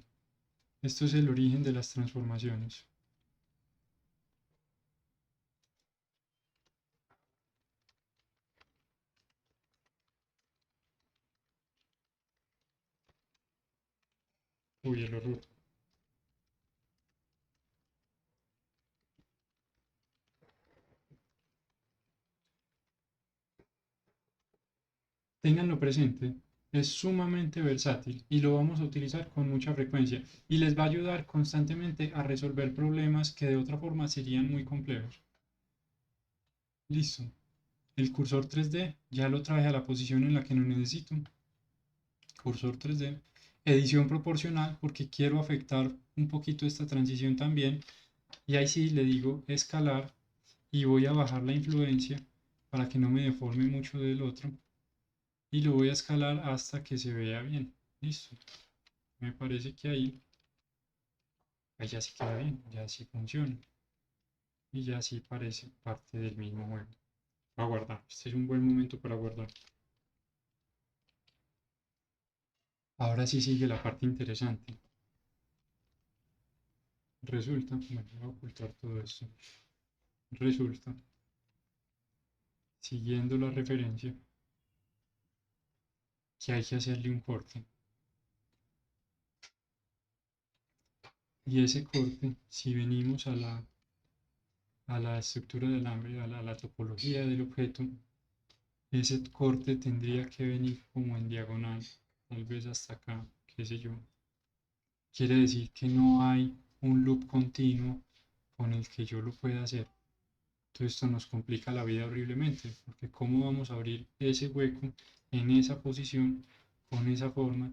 Esto es el origen de las transformaciones. Uy, el horror. Ténganlo presente. Es sumamente versátil y lo vamos a utilizar con mucha frecuencia y les va a ayudar constantemente a resolver problemas que de otra forma serían muy complejos. Listo. El cursor 3D ya lo traje a la posición en la que no necesito. Cursor 3D. Edición proporcional porque quiero afectar un poquito esta transición también. Y ahí sí le digo escalar y voy a bajar la influencia para que no me deforme mucho del otro. Y lo voy a escalar hasta que se vea bien. Listo. Me parece que ahí ya sí queda bien, ya sí funciona. Y ya sí parece parte del mismo juego. Va a guardar. Este es un buen momento para guardar. Ahora sí sigue la parte interesante. Resulta, bueno, voy a ocultar todo esto. Resulta, siguiendo la referencia, que hay que hacerle un corte. Y ese corte, si venimos a la estructura del alambre, a la topología del objeto, ese corte tendría que venir como en diagonal, tal vez hasta acá, qué sé yo. Quiere decir que no hay un loop continuo con el que yo lo pueda hacer. Entonces esto nos complica la vida horriblemente, porque ¿cómo vamos a abrir ese hueco en esa posición, con esa forma,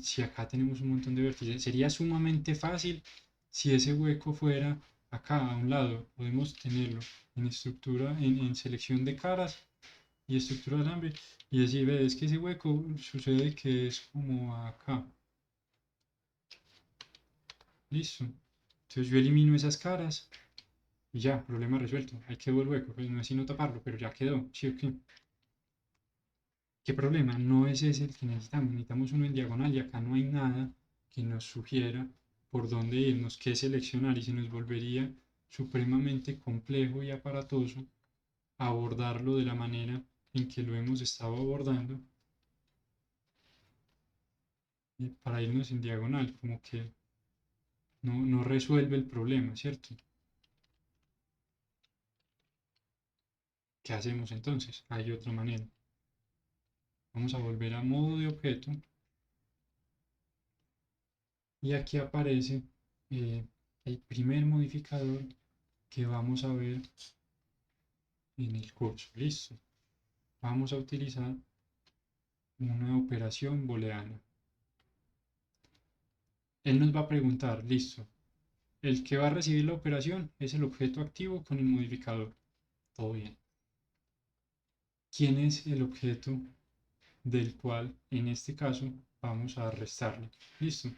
si acá tenemos un montón de vértices? Sería sumamente fácil si ese hueco fuera acá a un lado. Podemos tenerlo en estructura, en selección de caras y estructura de alambre y decir, ve, es que ese hueco sucede que es como acá. Listo. Entonces yo elimino esas caras y ya, problema resuelto. Ahí quedó el hueco. Pues no es sino taparlo, pero ya quedó. ¿Sí o qué? ¿Qué problema? No es ese el que necesitamos. Necesitamos uno en diagonal y acá no hay nada que nos sugiera por dónde irnos, qué seleccionar y se nos volvería supremamente complejo y aparatoso abordarlo de la manera en que lo hemos estado abordando para irnos en diagonal, como que no resuelve el problema, ¿cierto? ¿Qué hacemos entonces? Hay otra manera. Vamos a volver a modo de objeto y aquí aparece el primer modificador que vamos a ver en el curso. Listo. Vamos a utilizar una operación booleana. Él nos va a preguntar, listo, el que va a recibir la operación es el objeto activo con el modificador. Todo bien. ¿Quién es el objeto del cual en este caso vamos a restarle? Listo.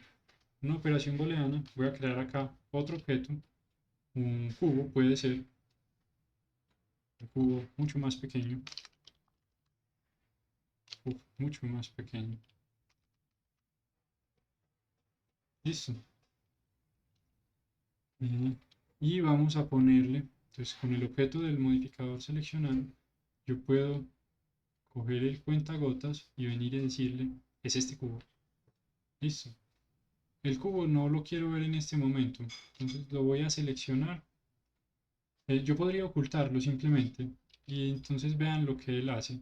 Una operación booleana. Voy a crear acá otro objeto. Un cubo puede ser un cubo mucho más pequeño. Mucho más pequeño. Listo. Y vamos a ponerle, entonces con el objeto del modificador seleccionado, yo puedo coger el cuentagotas y venir y decirle, es este cubo. Listo. El cubo no lo quiero ver en este momento, entonces lo voy a seleccionar. Yo podría ocultarlo simplemente y entonces vean lo que él hace.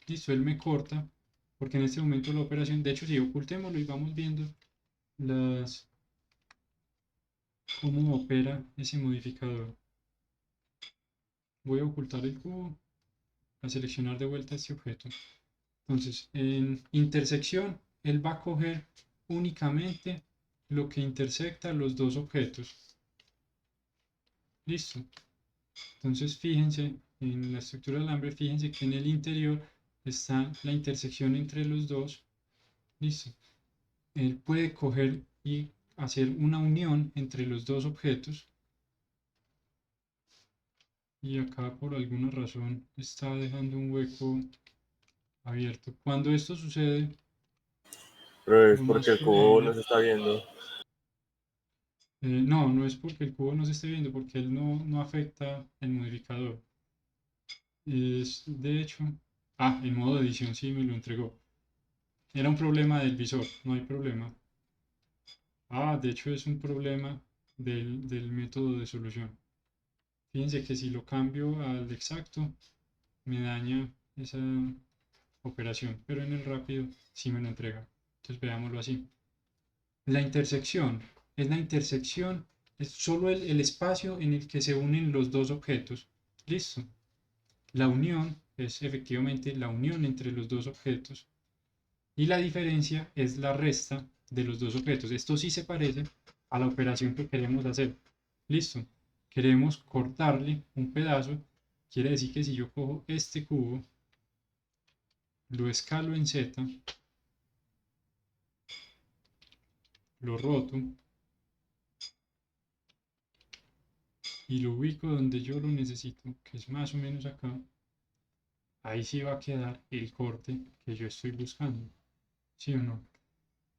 Listo, él me corta, porque en este momento la operación, de hecho si ocultémoslo y vamos viendo las, cómo opera ese modificador. Voy a ocultar el cubo, a seleccionar de vuelta este objeto. Entonces, en intersección, él va a coger únicamente lo que intersecta los dos objetos. Listo. Entonces, fíjense en la estructura del alambre, fíjense que en el interior está la intersección entre los dos. Listo. Él puede coger y hacer una unión entre los dos objetos. Y acá por alguna razón está dejando un hueco abierto. Cuando esto sucede, Pero es lo más porque el cubo no probable, se está viendo. no es porque el cubo no se esté viendo, porque él no afecta el modificador. Es, de hecho, en modo de edición sí me lo entregó. Era un problema del visor, no hay problema. De hecho es un problema del método de solución. Fíjense que si lo cambio al exacto, me daña esa operación, pero en el rápido sí me lo entrega. Entonces veámoslo así. La intersección es solo el espacio en el que se unen los dos objetos. Listo. La unión es efectivamente la unión entre los dos objetos. Y la diferencia es la resta de los dos objetos. Esto sí se parece a la operación que queremos hacer. Listo. Queremos cortarle un pedazo. Quiere decir que si yo cojo este cubo, lo escalo en Z, lo roto y lo ubico donde yo lo necesito, que es más o menos acá, ahí sí va a quedar el corte que yo estoy buscando. ¿Sí o no?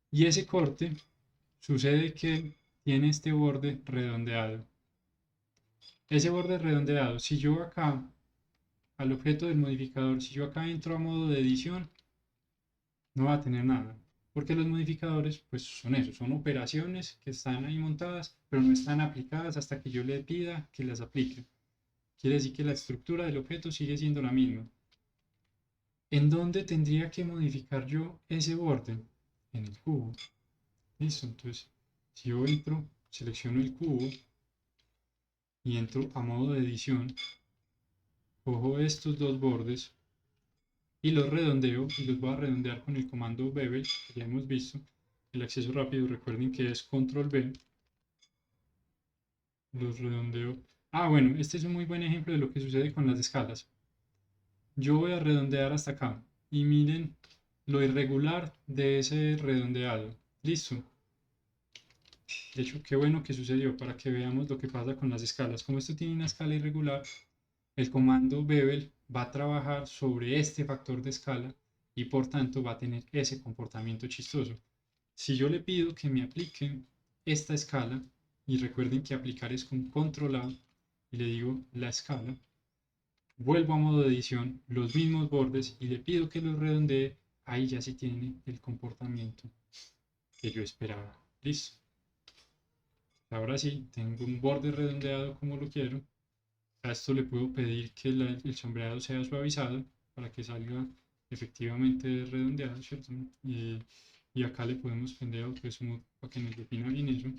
Y ese corte sucede que tiene este borde redondeado. Ese borde redondeado, si yo acá, al objeto del modificador, si yo acá entro a modo de edición, no va a tener nada. Porque los modificadores, pues son eso, son operaciones que están ahí montadas, pero no están aplicadas hasta que yo le pida que las aplique. Quiere decir que la estructura del objeto sigue siendo la misma. ¿En dónde tendría que modificar yo ese borde? En el cubo. Listo, entonces, si yo entro, selecciono el cubo y entro a modo de edición, cojo estos dos bordes y los redondeo, y los voy a redondear con el comando bevel, que ya hemos visto. El acceso rápido, recuerden que es control B. Los redondeo. Ah, bueno, este es un muy buen ejemplo de lo que sucede con las escalas. Yo voy a redondear hasta acá y miren lo irregular de ese redondeado. Listo. De hecho, qué bueno que sucedió para que veamos lo que pasa con las escalas. Como esto tiene una escala irregular, el comando bevel va a trabajar sobre este factor de escala y por tanto va a tener ese comportamiento chistoso. Si yo le pido que me aplique esta escala, y recuerden que aplicar es con control A, y le digo la escala, vuelvo a modo de edición, los mismos bordes, y le pido que los redondee, ahí ya sí tiene el comportamiento que yo esperaba. Listo. Ahora sí, tengo un borde redondeado como lo quiero. A esto le puedo pedir que el sombreado sea suavizado para que salga efectivamente redondeado, ¿cierto? Y acá le podemos prender AutoSmooth para que nos defina bien eso.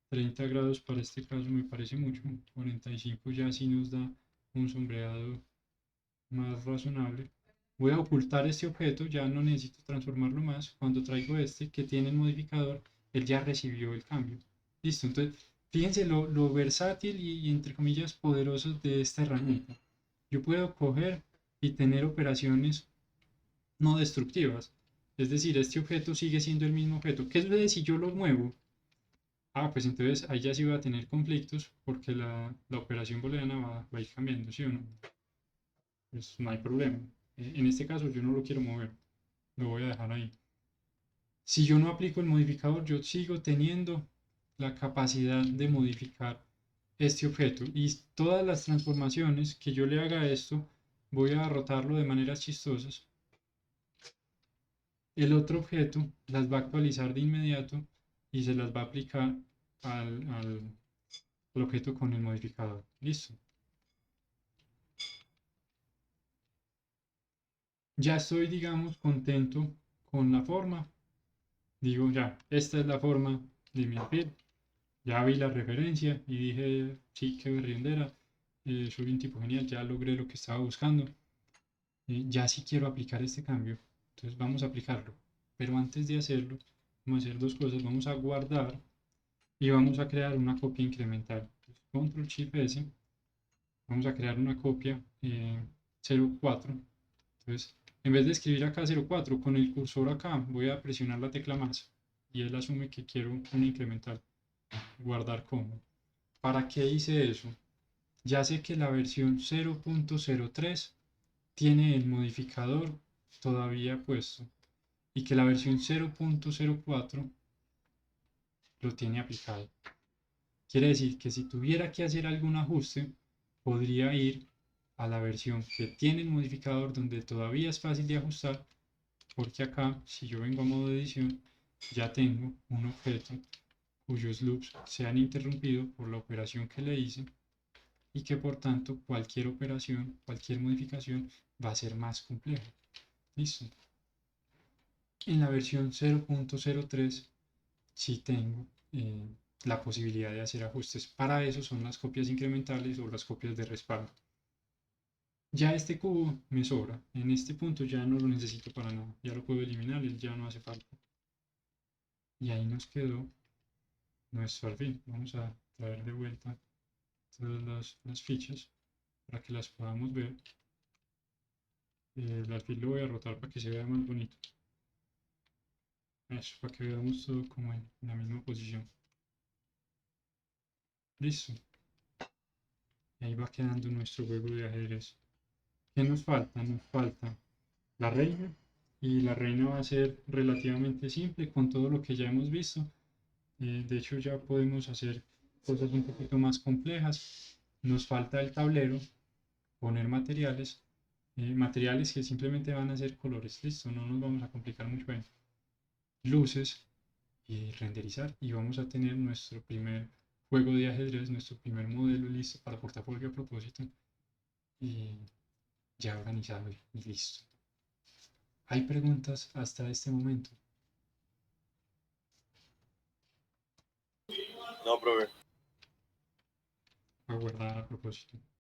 30 grados para este caso me parece mucho. 45 ya sí nos da un sombreado más razonable. Voy a ocultar este objeto, ya no necesito transformarlo más. Cuando traigo este que tiene el modificador, él ya recibió el cambio. Listo, entonces fíjense lo versátil y entre comillas poderoso de esta herramienta. Yo puedo coger y tener operaciones no destructivas. Es decir, este objeto sigue siendo el mismo objeto. ¿Qué sucede si yo lo muevo? Ah, pues entonces ahí ya sí va a tener conflictos porque la operación booleana va a ir cambiando, ¿sí o no? Pues no hay problema. En este caso yo no lo quiero mover, lo voy a dejar ahí. Si yo no aplico el modificador, yo sigo teniendo la capacidad de modificar este objeto y todas las transformaciones que yo le haga a esto, voy a rotarlo de maneras chistosas. El otro objeto las va a actualizar de inmediato y se las va a aplicar al objeto con el modificador. Listo. Ya estoy, digamos, contento con la forma. Digo, ya, esta es la forma de mi perfil. Ya vi la referencia y dije, sí, qué berriondera. Soy un tipo genial, ya logré lo que estaba buscando. Ya sí quiero aplicar este cambio. Entonces vamos a aplicarlo. Pero antes de hacerlo, vamos a hacer dos cosas. Vamos a guardar y vamos a crear una copia incremental. Control Shift S. Vamos a crear una copia 04. Entonces, en vez de escribir acá 04, con el cursor acá voy a presionar la tecla más y él asume que quiero un incremental. Guardar como. ¿Para qué hice eso? Ya sé que la versión 0.03 tiene el modificador todavía puesto y que la versión 0.04 lo tiene aplicado. Quiere decir que si tuviera que hacer algún ajuste, podría ir a la versión que tiene el modificador donde todavía es fácil de ajustar, porque acá, si yo vengo a modo de edición, ya tengo un objeto cuyos loops se han interrumpido por la operación que le hice y que por tanto cualquier operación, cualquier modificación va a ser más compleja. Listo. En la versión 0.03 sí tengo la posibilidad de hacer ajustes. Para eso son las copias incrementales o las copias de respaldo. Ya este cubo me sobra. En este punto ya no lo necesito para nada. Ya lo puedo eliminar, él ya no hace falta. Y ahí nos quedó nuestro alfil. Vamos a traer de vuelta todas las fichas para que las podamos ver. El alfil lo voy a rotar para que se vea más bonito. Eso, para que veamos todo como en la misma posición. Listo. Y ahí va quedando nuestro juego de ajedrez. ¿Qué nos falta? Nos falta la reina. Y la reina va a ser relativamente simple con todo lo que ya hemos visto. De hecho, ya podemos hacer cosas un poquito más complejas. Nos falta el tablero, poner materiales. Materiales que simplemente van a ser colores. Listo, no nos vamos a complicar mucho en luces y renderizar. Y vamos a tener nuestro primer juego de ajedrez, nuestro primer modelo listo para portafolio a propósito. Y ya organizado y listo. ¿Hay preguntas hasta este momento? No, profe. Voy a guardar a propósito.